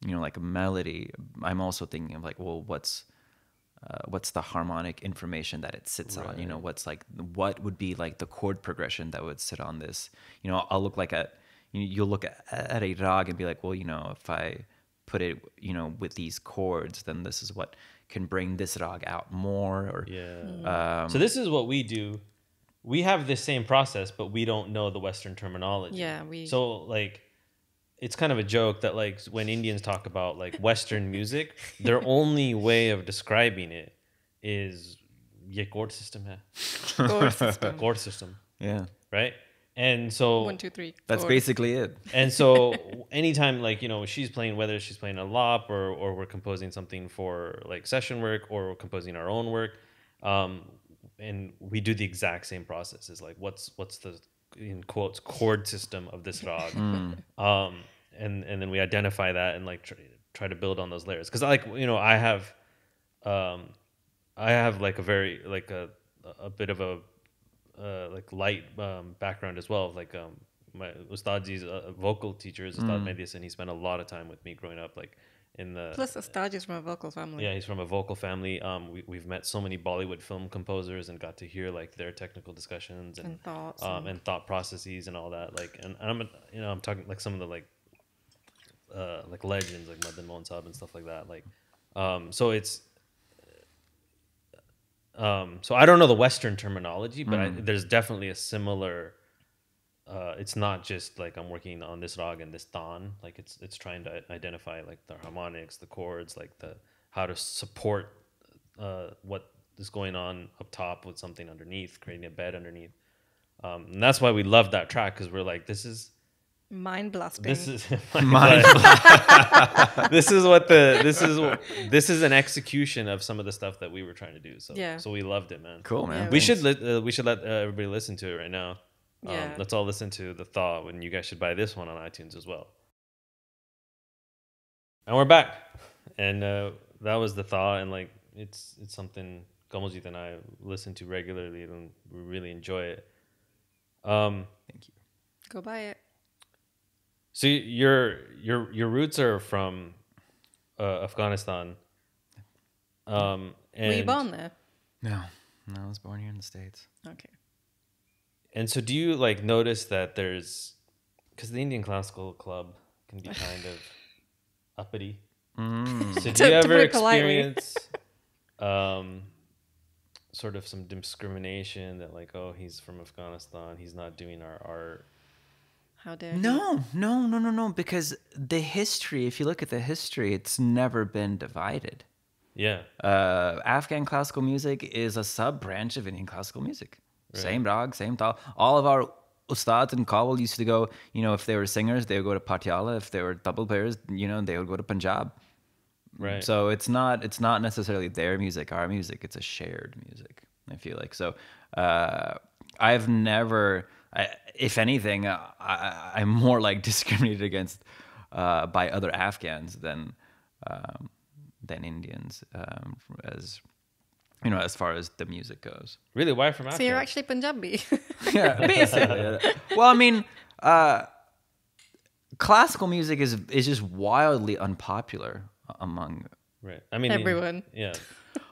you know, like a melody, I'm also thinking of like, well, what's the harmonic information that it sits on? You know, what would be like the chord progression that would sit on this? You know, I'll look like at, you'll look at a rag and be like, well, if I put it, with these chords, then this is what can bring this rag out more. Or So this is what we do. We have this same process, but we don't know the Western terminology. Yeah, So like, it's kind of a joke that like when Indians talk about like Western music, their only way of describing it is ye chord system hai. chord system. Chord system, Yeah, right? And so 1, 2, 3. that's chord. basically it. and so anytime like she's playing, whether she's playing a lop or we're composing something for like session work or we're composing our own work, and we do the exact same process. Is like what's the in quotes chord system of this rag, and then we identify that and like try to build on those layers. Because like I have like a very like a bit of a like light background as well. Like my Ustadji's vocal teacher is Ustad Medias, and he spent a lot of time with me growing up. Like in the Plus, Ustad is from a vocal family. yeah, he's from a vocal family. We've met so many Bollywood film composers and got to hear like their technical discussions and thoughts and thought processes and all that. Like, and I'm talking like some of the like legends like Madan Mohan Saab and stuff like that. Like, so it's. So I don't know the Western terminology, but there's definitely a similar. It's not just like I'm working on this rag and this tan. Like it's trying to identify like the harmonics, the chords, like the how to support what is going on up top with something underneath, creating a bed underneath. And that's why we love that track, because we're like, this is mind blasting. this is this is an execution of some of the stuff that we were trying to do. So Yeah. so we loved it, man. Cool, man. Yeah, We should let everybody listen to it right now. Yeah. Let's all listen to The Thaw, and you guys should buy this one on iTunes as well. And we're back, and that was The Thaw, and like it's something Kamaljeet and I listen to regularly, and we really enjoy it. Thank you. Go buy it. So your roots are from Afghanistan. And Were you born there? No, I was born here in the States. Okay. And so do you like notice that there's, because the Indian Classical Club can be kind of uppity. So do you To ever put it politely. experience sort of some discrimination that like, oh, he's from Afghanistan, he's not doing our art? How dare you? No, because the history, if you look at the history, it's never been divided. Yeah. Afghan classical music is a sub-branch of Indian classical music. Right. Same rag, same tal. All of our ustads in Kabul used to go, if they were singers, they would go to Patiala. If they were tabla players, they would go to Punjab. Right. So it's not necessarily their music, our music. It's a shared music, I feel like. So I've never, if anything, I'm more like discriminated against by other Afghans than Indians, as far as the music goes. Really? Why from Afghanistan? So you're actually Punjabi. Yeah, basically. Well, I mean, classical music is just wildly unpopular among. Right. I mean, Everyone. Yeah.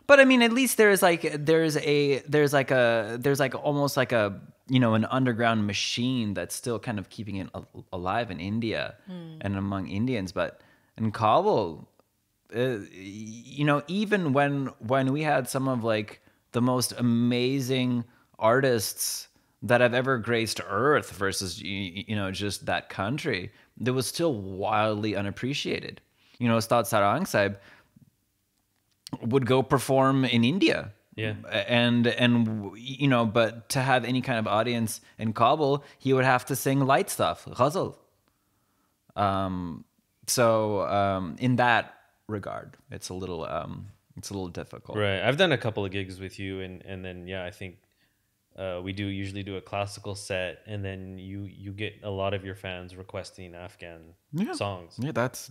But I mean, at least there's almost like a an underground machine that's still kind of keeping it alive in India and among Indians. But in Kabul, even when we had some of like the most amazing artists that have ever graced Earth versus just that country, that was still wildly unappreciated. Ustad Sarang Sahib would go perform in India. Yeah. And but to have any kind of audience in Kabul, he would have to sing light stuff, ghazal. So in that regard, it's a little difficult. Right. I've done a couple of gigs with you, and then I think we usually do a classical set, and then you get a lot of your fans requesting Afghan songs. Yeah, that's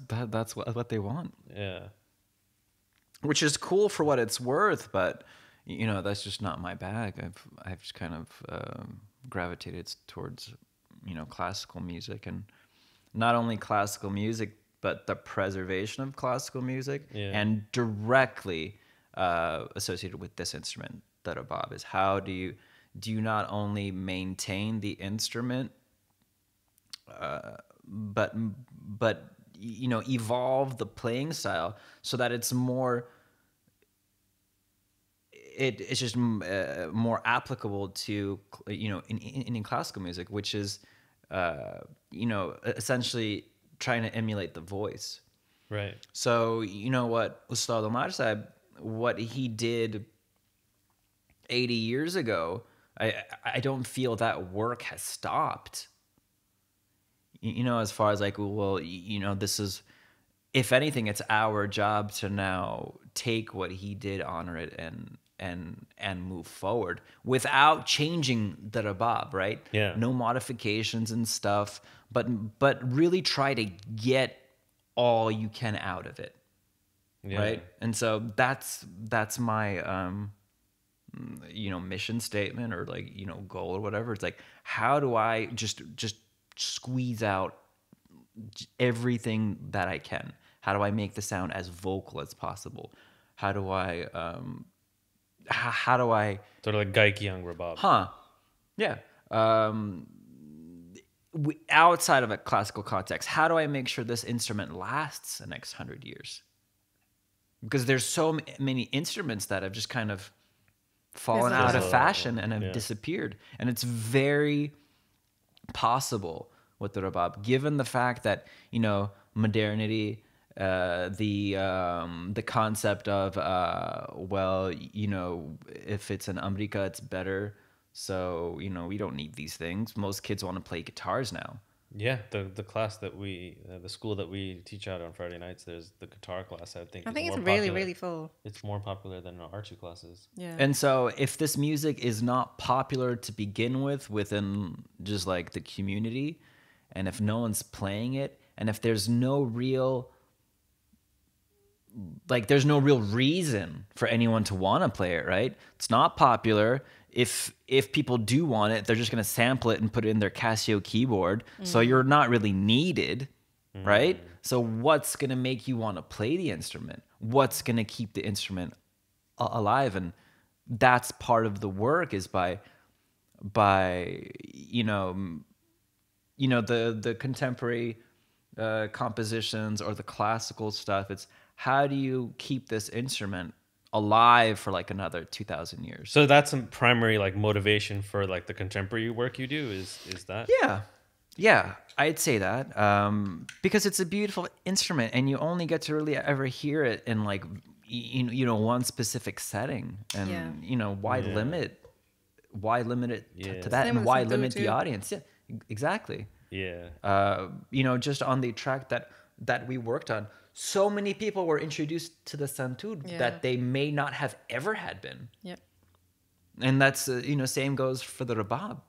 what they want. Yeah. Which is cool for what it's worth, but that's just not my bag. I've just kind of gravitated towards classical music, and not only classical music, but the preservation of classical music, and directly associated with this instrument, the rabab, is how do you not only maintain the instrument but but evolve the playing style so that it's more it's just more applicable to in classical music, which is essentially trying to emulate the voice. Right. So what Ustad Omar said, what he did 80 years ago, I don't feel that work has stopped. As far as like, well, this is, if anything, it's our job to now take what he did, honor it, and move forward without changing the rabab, right? Yeah. No modifications and stuff, but really try to get all you can out of it, Yeah. right? And so that's my mission statement, or like goal or whatever. It's like, how do I just squeeze out everything that I can? How do I make the sound as vocal as possible? How do I Sort of like Gaikiang Rabab. yeah, outside of a classical context, how do I make sure this instrument lasts the next 100 years? Because there's so many instruments that have just kind of fallen out of Fizzled. fashion and have Yeah. disappeared. And it's very possible with the rabab, given the fact that modernity, the concept of if it's in America, it's better. So we don't need these things. Most kids want to play guitars now. Yeah, the class that the school that we teach out on Friday nights, there's the guitar class. I think I think is it's more really, popular. really full. It's more popular than our two classes. Yeah. And so if this music is not popular to begin with within just like the community, and if no one's playing it, and if there's no real reason for anyone to want to play it, right? It's not popular. If people do want it, they're just going to sample it and put it in their Casio keyboard. So you're not really needed, right? So what's going to make you want to play the instrument? What's going to keep the instrument alive? And that's part of the work, is by the contemporary compositions or the classical stuff. It's, how do you keep this instrument alive for like another 2,000 years? So that's some primary like motivation for like the contemporary work you do is that? Yeah, I'd say that, because it's a beautiful instrument, and you only get to really ever hear it in like one specific setting, and Yeah. why Yeah. limit it Yeah. to that, Same and with why Santu limit the too. audience? Yeah, exactly. Yeah. Just on the track that we worked on, so many people were introduced to the santur Yeah. that they may not have ever had been. Yep. And that's same goes for the rabab.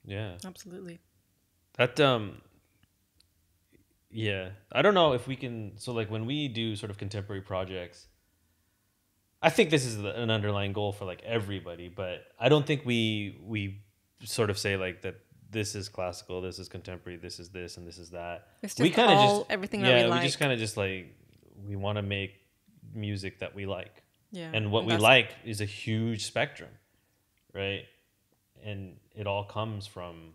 Yeah. Absolutely. That yeah. I don't know if we can, so like when we do sort of contemporary projects, I think this is an underlying goal for like everybody, but I don't think we sort of say like that this is classical, this is contemporary, this is this, and this is that. It's We just kinda all everything that we we like. just kind of just like, we want to make music that we like. Yeah. And what we that's- like is a huge spectrum, right? And it all comes from,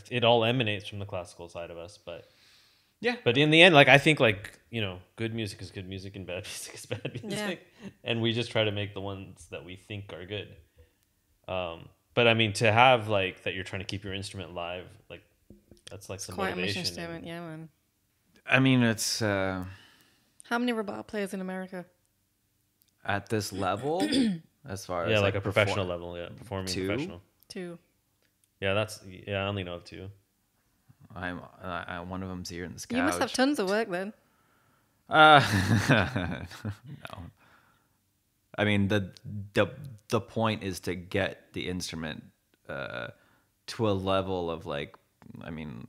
it all emanates from the classical side of us, but Yeah. but in the end, like I think like good music is good music and bad music is bad music, and we just try to make the ones that we think are good. But I mean, to have like that you're trying to keep your instrument live, like that's like some Quite a mission motivation. statement, yeah, man. I mean, it's How many rabab players in America? at this level, as far Yeah, as like a professional perform- level, yeah, performing Two? professional. 2. Yeah, I only know of two. I'm one of them's here in this couch. You must have tons of work then. No. I mean, the point is to get the instrument to a level of like, I mean,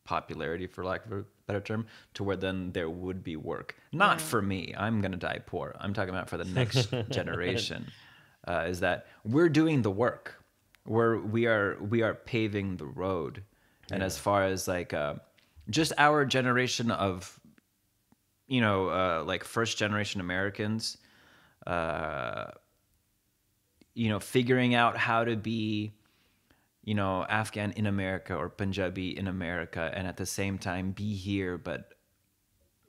popularity, for lack of a better term, to where then there would be work. Not for me. I'm gonna die poor. I'm talking about for the next generation. Is that we're doing the work. We are paving the road. And as far as like just our generation of like first generation Americans, figuring out how to be Afghan in America or Punjabi in America, and at the same time be here, but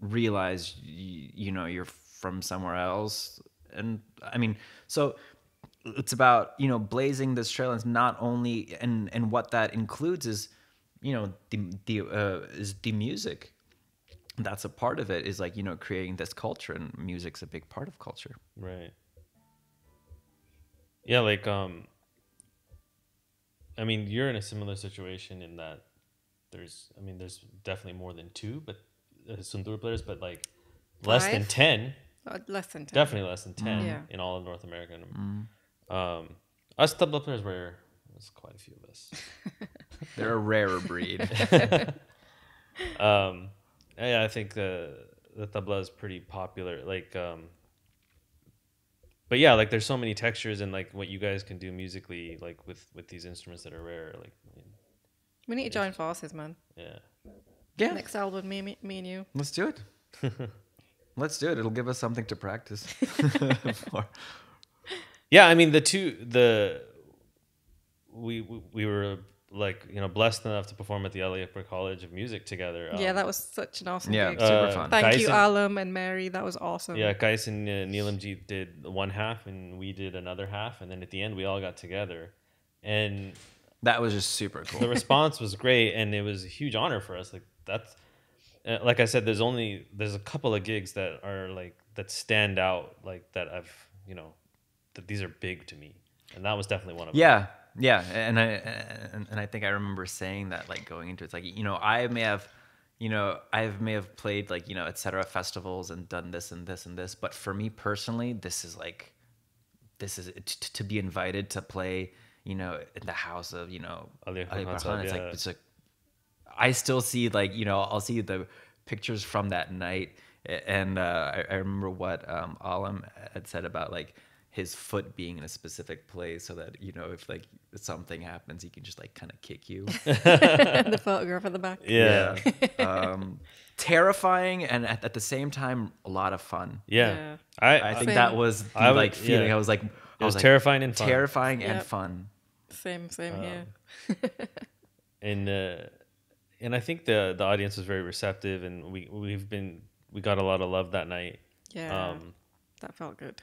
realize you're from somewhere else. And I mean, so it's about blazing this trail, and not only, and what that includes is the music. That's a part of it, is like creating this culture, and music's a big part of culture. Right. Yeah, like I mean, you're in a similar situation in that there's definitely more than two, but Sundur players, but like less than 5? 10. Less than 10. Definitely less than 10 Yeah. in all of North America. Us tabla players there's quite a few of us. They're a rarer breed. Yeah, I think the tabla is pretty popular. Like, but yeah, like there's so many textures, and like what you guys can do musically, like with these instruments that are rare. Like, We need to join forces, man. yeah. Yeah, Next album, me and you. let's do it. Let's do it. It'll give us something to practice for. Yeah, I mean we were like blessed enough to perform at the LA Upper College of Music together. Yeah, that was such an awesome Yeah, gig. super fun. Thank you, Qais and- Alam and Mary. That was awesome. Yeah, Qais and Neelamjeet did one half, and we did another half, and then at the end we all got together, and That was just super the cool. response was great, and it was a huge honor for us. Like that's, like I said, there's a couple of gigs that are like that stand out, like that I've that these are big to me, and that was definitely one of them. Yeah, and I think I remember saying that, like, going into it, it's like I may have played, like, etc. festivals and done this and this and this, but for me personally, this is to be invited to play in the house of Ali Ali Akbar Khan. Khan, yeah. It's like I still see, like, I'll see the pictures from that night, and I remember what Alam had said about, like, his foot being in a specific place, so that if like something happens, he can just like kind of kick you. The photograph at the back. Yeah. Terrifying, and at the same time a lot of fun. Yeah. I think Same. that was the I would- like feeling. yeah. I was like, It was terrifying and fun. terrifying and Yep. fun. Same here. And I think the audience was very receptive, and we got a lot of love that night. Yeah. That felt good.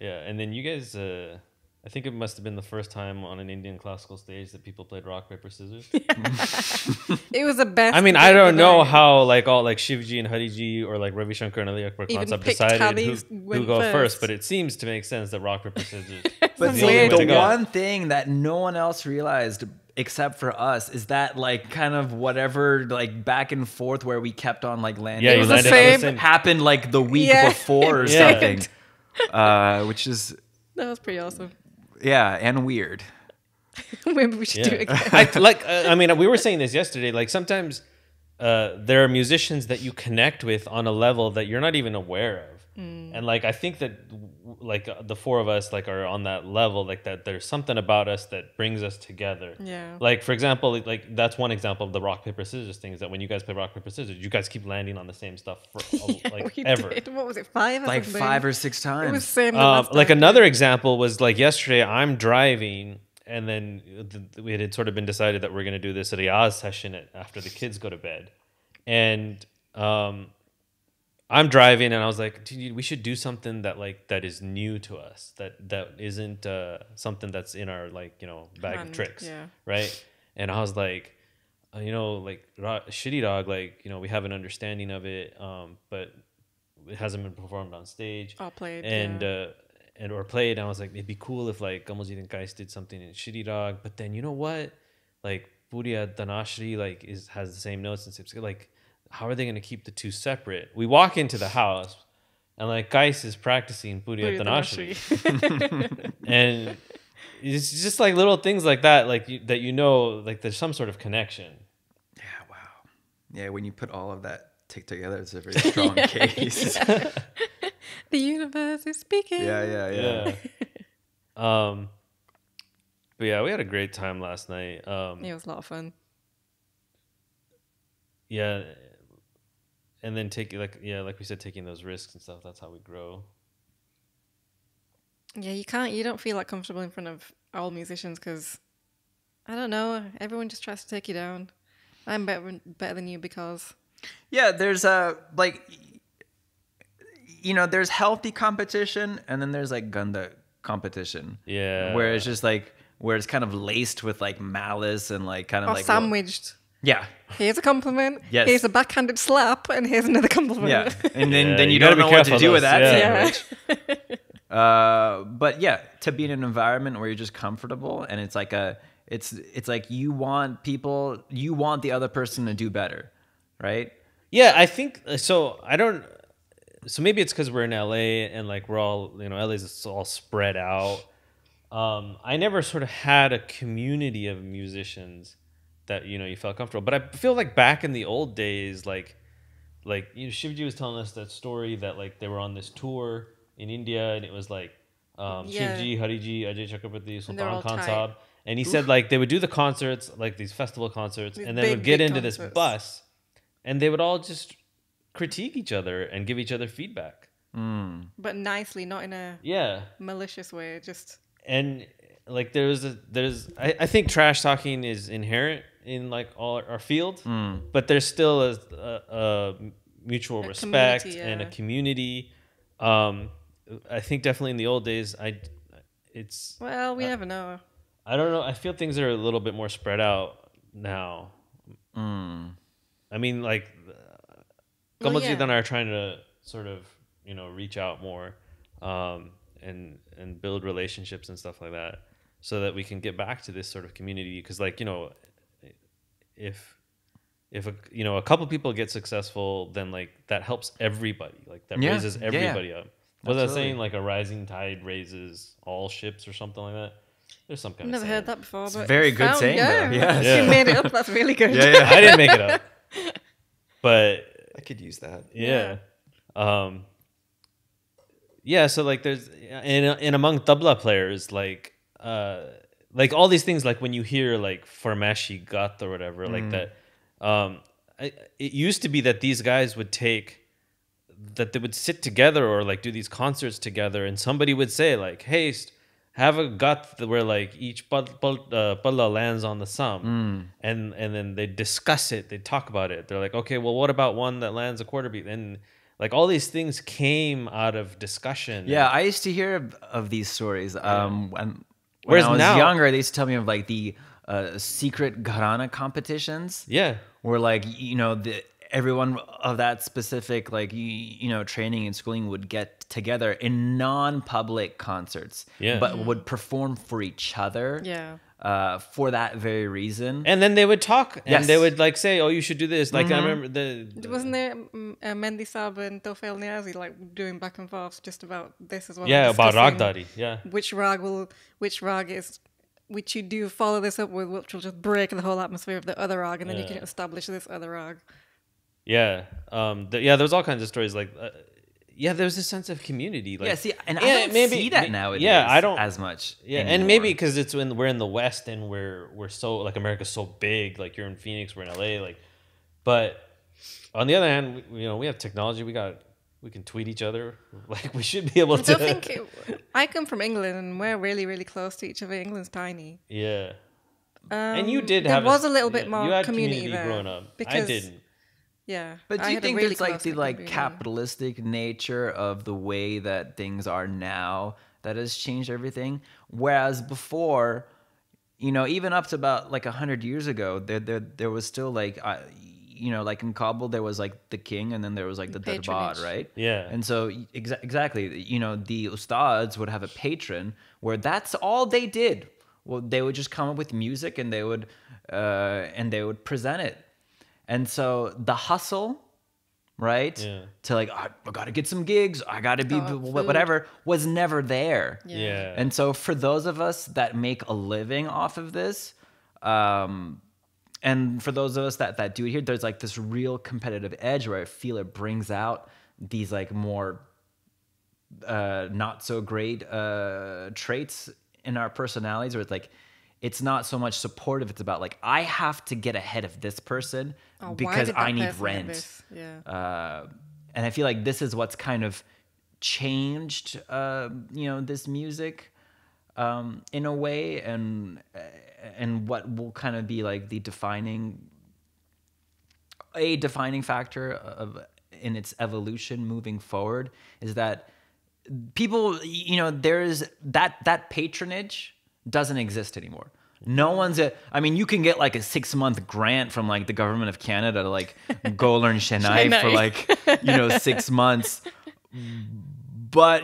Yeah, and then you guys, I think it must have been the first time on an Indian classical stage that people played rock paper scissors. It was the best. I mean, gig I of don't the know night. how like all like Shivji and Hariji or like Ravi Shankar and Ali Akbar Even Khan have picked how decided these who went go first, first. but it seems to make sense that rock paper scissors. But is see, only way to the go. one thing that no one else realized except for us is that, like, kind of whatever, like, back and forth where we kept on, like, landing. Yeah, It you was the landed on the same- same. Happened like the week Yeah. before or Yeah. something, which is That was pretty awesome. and weird. Maybe we should do it Yeah. again. I mean, we were saying this yesterday. Like sometimes there are musicians that you connect with on a level that you're not even aware of. And like I think that like the four of us like are on that level, like that there's something about us that brings us together. Yeah. Like for example, like that's one example of the rock paper scissors thing, is that when you guys play rock paper scissors, you guys keep landing on the same stuff for like We ever. did. What was it? 5 or Like something? 5 or 6 It was times. same. the last Like time. another example was like yesterday I'm driving, and then we had sort of been decided that we're going to do this Riyaaz session after the kids go to bed. And I'm driving, and I was like, dude, we should do something that is new to us, that isn't something that's in our bag of Hand, tricks, yeah. right? And I was like, like Shitty Dog, like we have an understanding of it, but it hasn't been performed on stage. All played, and yeah. or played. And I was like, it'd be cool if like Kamaljeet and Qais did something in Shitty Dog. But then you know what, like Buria Danashri like has the same notes and same, like how are they going to keep the two separate? We walk into the house, and like Qais is practicing Buria Danashri. And it's just like little things like that, like that like there's some sort of connection. Yeah, wow. Yeah, when you put all of that together, it's a very strong case. The universe is speaking. Yeah. But yeah, we had a great time last night. It was a lot of fun. Yeah, and then like we said, taking those risks and stuff. That's how we grow. Yeah, you don't feel like comfortable in front of all musicians because I don't know. Everyone just tries to take you down. I'm better than you because Yeah, there's there's healthy competition, and then there's like ganda competition. Yeah. Where it's just like where it's kind of laced with like malice and like kind of or like sandwiched. yeah. Here's a compliment. Yes. Here's a backhanded slap, and here's another compliment. Yeah. And then Yeah, then you you gotta don't be know what to careful do of with those, that yeah. sandwich. But yeah, to be in an environment where you're just comfortable and it's like it's like you want the other person to do better, right? Yeah, I think so. I don't. So maybe it's because we're in LA and like we're all LA's all spread out. I never sort of had a community of musicians that you felt comfortable. But I feel like back in the old days, like Shivji was telling us that story that like they were on this tour in India and it was like Yeah. Shivji, Hariji, Ajay Chakraborty, And they're Sultan all tight. Khansab, and he said like they would do the concerts, like these festival concerts, These and then big, would get big into this concerts. bus, and they would all just critique each other and give each other feedback. But nicely, not in a Yeah, malicious way. Just and like I think trash talking is inherent in like all our field, but there's still a mutual A respect community, and a yeah. community. I think definitely in the old days, it's well, we never know. I don't know. I feel things are a little bit more spread out now. I mean, like Well, Kamaljeet yeah. and I are trying to sort of reach out more, and build relationships and stuff like that, so that we can get back to this sort of community. Because like if a couple people get successful, then like that helps everybody. Like that Yeah, raises yeah, everybody up. Was I Absolutely. saying like a rising tide raises all ships or something like that? There's some kind I've of never heard that before. It's But a very good sound- saying, yeah. though. Yes. Yeah. You made it up. That's really good. Yeah. I didn't make it up, but I could use that. yeah. Yeah, so like there's in among tabla players like all these things, like when you hear like Farmashi Gat or whatever like that, it used to be that these guys would they would sit together or like do these concerts together, and somebody would say like, hey, have a gut where like each palla lands on the sum, and then they discuss it, they talk about it, they're like, okay, well what about one that lands a quarter beat, and like all these things came out of discussion. Yeah, I used to hear of these stories. When Whereas I was now- younger, they used to tell me of like the secret gharana competitions. Yeah. Where like everyone of that specific like training and schooling would get together in non-public concerts, Yeah. but would perform for each other. Yeah. For that very reason. And then they would talk, and Yes. they would like say, "Oh, you should do this." Like I remember Wasn't there Mendy Sab and Tofel Niazi like doing back and forth just about this as well? yeah, about discussing Ragdari. Yeah, which rag is which you do follow this up with, which will just break the whole atmosphere of the other rag, and then you can establish this other rag. yeah, there was all kinds of stories like. There was a sense of community. Like, Yeah, see, and I don't see that nowadays. Yeah, I don't as much. Yeah, and anymore. maybe because it's when we're in the West and we're so like America's so big. Like you're in Phoenix, we're in LA. Like, but on the other hand, we have technology. We can tweet each other. Like we should be able I to. don't think I come from England, and we're really, really close to each other. England's tiny. Yeah. And you did there have was a little bit more you had community there growing up. I because- didn't. Yeah, But do I you had a think really it's like close the like community. capitalistic nature of the way that things are now that has changed everything? Whereas before, even up to about like 100 years ago, there was still like like in Kabul there was like the king, and then there was like the Darbad, Patronage. right? Yeah. And so exactly, the ustads would have a patron where that's all they did. Well, they would just come up with music, and they would present it. And so the hustle, right? Yeah. To like, I got to get some gigs, I got to be Food. whatever, was never there. Yeah. And so for those of us that make a living off of this, and for those of us that do it here, there's like this real competitive edge where I feel it brings out these like more not so great traits in our personalities, where it's like, it's not so much supportive. It's about like, I have to get ahead of this person Oh, why because did that I need person get rent. this? Yeah. And I feel like this is what's kind of changed, this music. in a way, and what will kind of be like the defining factor of in its evolution moving forward is that people, there's that patronage doesn't exist anymore. No one's I mean, you can get like a 6-month grant from like the government of Canada to like go learn Chennai for like 6 months. But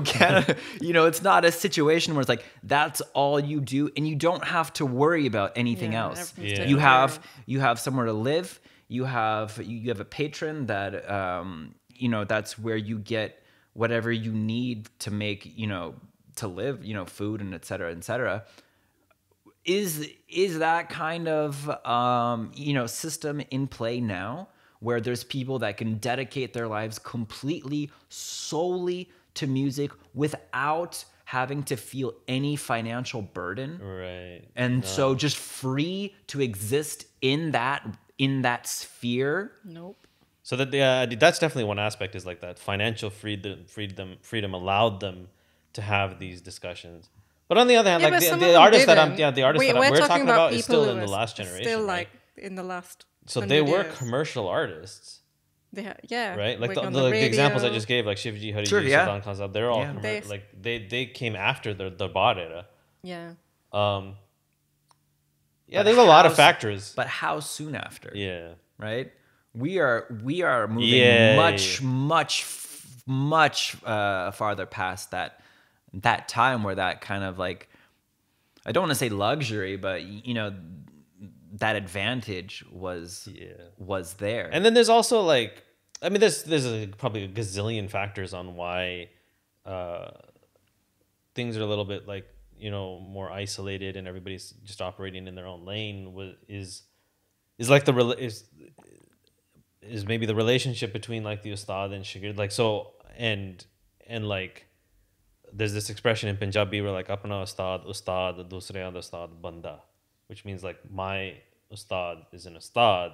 Canada, it's not a situation where it's like that's all you do, and you don't have to worry about anything else. Yeah. You have somewhere to live. You have a patron that that's where you get whatever you need to make to live, food and et cetera, et cetera. Is that kind of system in play now, where there's people that can dedicate their lives completely solely to music without having to feel any financial burden, Right? and so just free to exist in that sphere? Nope. So that's definitely one aspect, is like that financial freedom allowed them to have these discussions. But on the other hand, like the artists that we're talking about is still in the last generation. Still right? in the last. So they were years. commercial artists. Yeah. Right? Like on the examples I just gave, like Shivji, Hari, Sure, yeah. Sultan Khanzad, they're all Yeah. they came after the Bad era. Yeah. Yeah, there's a lot of factors. But how soon after? Yeah. Right? We are moving much farther past that time where that kind of like, I don't want to say luxury, but that advantage was there. And then there's also like, I mean, there's probably a gazillion factors on why things are a little bit like more isolated and everybody's just operating in their own lane. Is like is maybe the relationship between like the ustad and shagird, like so, and like there's this expression in Punjabi where like apna ustad dusreyan da ustad banda, which means like my ustad is an ustad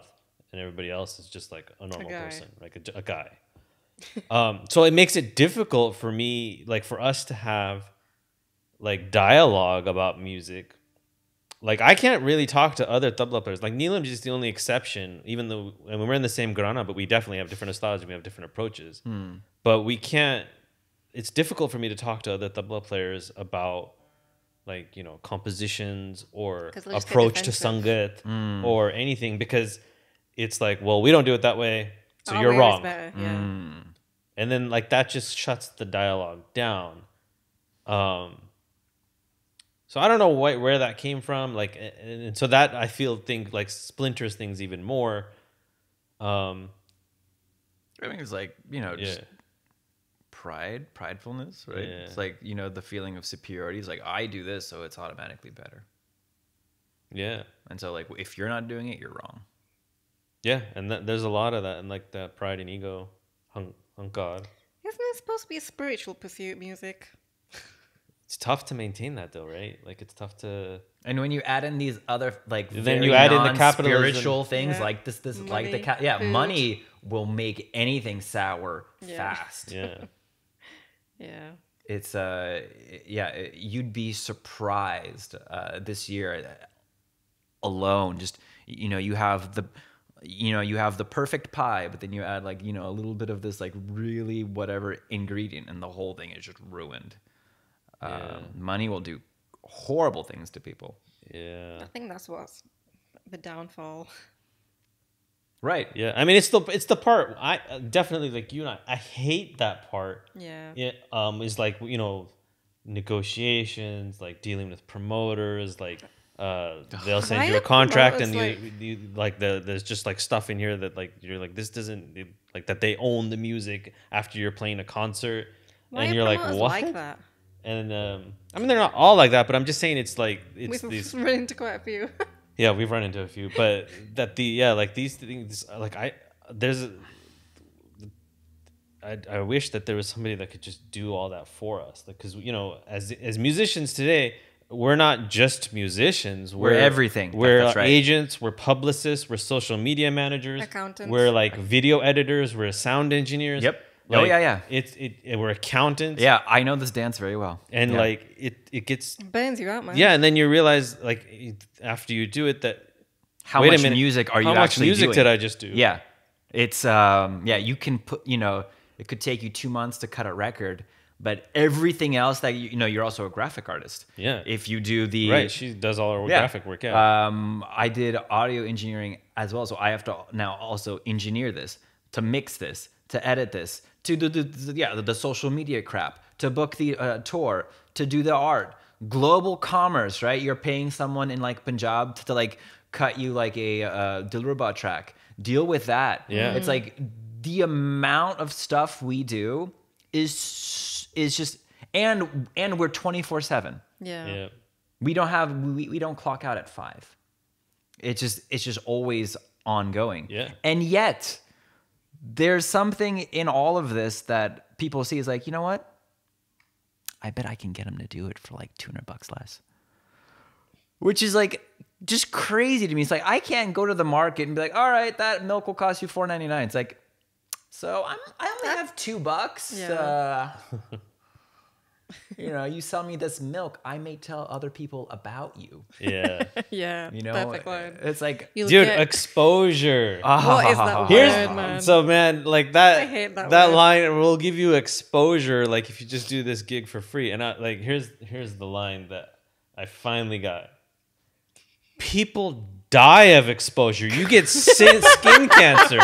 and everybody else is just like a normal person, like a guy. So it makes it difficult for me, like for us to have like dialogue about music. Like I can't really talk to other tabla players. Like Neelam is the only exception, even though we're in the same grana, but we definitely have different ustads and we have different approaches. But we can't. It's difficult for me to talk to other tabla players about like compositions or approach to sangat or anything, because it's like, well, we don't do it that way, so you're wrong. Better. Yeah. And then like that just shuts the dialogue down. So I don't know where that came from, like, and so that I feel like splinters things even more. I think it's like just pridefulness, right? Yeah. It's like the feeling of superiority is like, I do this, so it's automatically better. Yeah, And so like if you're not doing it, you're wrong. yeah, and there's a lot of that, and like that pride and ego, God. Isn't it supposed to be a spiritual pursuit, music? It's tough to maintain that though, right? Like it's tough to. And when you add in these other like Then you add in the capitalism. spiritual things, Yeah. like this Money, like the food. money will make anything sour fast. Yeah. Yeah. It's you'd be surprised this year alone. Just you have the perfect pie, but then you add like a little bit of this like really whatever ingredient, and the whole thing is just ruined. Money will do horrible things to people. Yeah. I think that's what's the downfall. Right. Yeah. I mean, it's the part I definitely, like you and I hate that part. Yeah. It is like negotiations, like dealing with promoters, like they'll send Why you a the contract and promoters, you like there's just like stuff in here that like you're like, this doesn't, like that they own the music after you're playing a concert. Why and are you're like, promoters what? like that? And I mean, they're not all like that, but I'm just saying it's like it's We've these. run into quite a few. Yeah, we've run into a few, but that like these things, like I wish that there was somebody that could just do all that for us, like, because as musicians today, we're not just musicians. We're everything. We're That's right. agents. We're publicists. We're social media managers. Accountants. We're like video editors. We're sound engineers. Yep. Like, yeah. We're accountants. Yeah, I know this dance very well. And Yeah. like it gets Burns you out, man. yeah, and then you realize like after you do it that how wait a much minute, music are you how much actually music doing? did I just do? Yeah, it's yeah. You can put it could take you 2 months to cut a record, but everything else that you're also a graphic artist. Yeah. If you do the Right, she does all her graphic work. Yeah, I did audio engineering as well, so I have to now also engineer this, to mix this, to edit this, to do the social media crap, to book the tour, to do the art, global commerce. Right, you're paying someone in like Punjab to like cut you like a Dilruba track. Deal with that. Yeah. It's like the amount of stuff we do is just and we're 24/7. Yeah. yeah, We don't clock out at 5. It's just always ongoing. Yeah. And yet there's something in all of this that people see is like, you know what? I bet I can get them to do it for like $200 less. Which is like just crazy to me. It's like I can't go to the market and be like, all right, that milk will cost you $4.99. It's like, so I only have $2. Yeah. You sell me this milk, I may tell other people about you. yeah. Yeah. Perfect line. It's like, You'll Dude, get- exposure. what is that word, man? So man, like that. I hate that that word. line will give you exposure. Like if you just do this gig for free, and I like here's the line that I finally got. People die of exposure. You get skin cancer.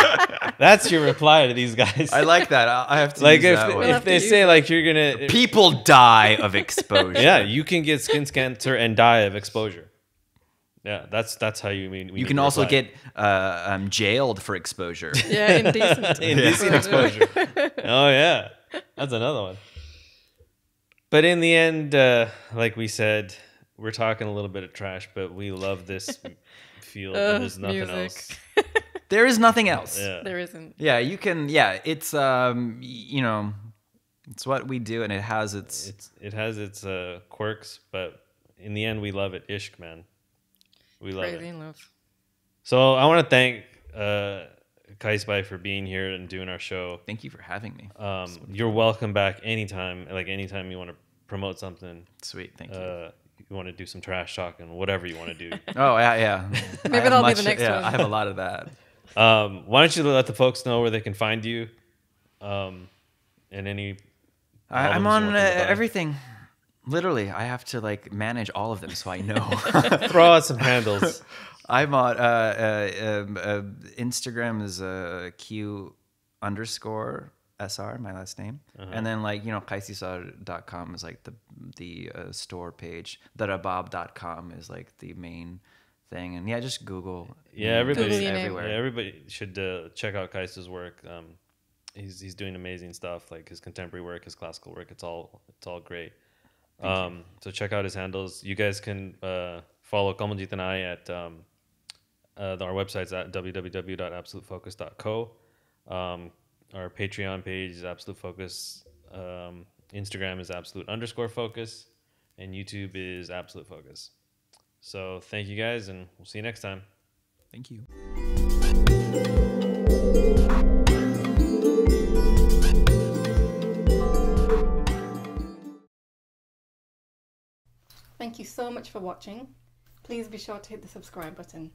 That's your reply to these guys. I like that. I have to like use that if, one. if they say like you're gonna People die of exposure. yeah, you can get skin cancer and die of exposure. Yeah, that's how you mean. You can also get jailed for exposure. Yeah, indecent. indecent exposure. Oh yeah, that's another one. But in the end, like we said, we're talking a little bit of trash, but we love this field. And there's nothing music. else. There is nothing else. Yeah. There isn't. Yeah, you can. Yeah, it's it's what we do, and it has its. It has its quirks, but in the end, we love it. Ishq, man, we love Crazy it. in love. So I want to thank Qais Bhai for being here and doing our show. Thank you for having me. You're welcome back anytime. Like anytime you want to promote something, Sweet, thank you. you want to do some trash talking, whatever you want to do. Oh yeah. Maybe I have that'll be the next one. I have a lot of that. Why don't you let the folks know where they can find you, and any. I'm albums you on want them to buy? everything. Literally, I have to like manage all of them, so I know. Throw out some handles. I'm on Instagram is Q_SR, my last name, and then like QaisEssar.com is like the store page. TheRabab.com is like the main thing, and yeah, just Google. Yeah, everybody, Google your name. everywhere. Yeah, everybody should check out Qais' work. He's doing amazing stuff, like his contemporary work, his classical work. It's all great. So check out his handles. You guys can follow Kamaljeet and I at our website's at www.absolutefocus.co. Our Patreon page is Absolute Focus. Instagram is absolute_focus, and YouTube is Absolute Focus. So thank you guys, and we'll see you next time. Thank you. Thank you so much for watching. Please be sure to hit the subscribe button.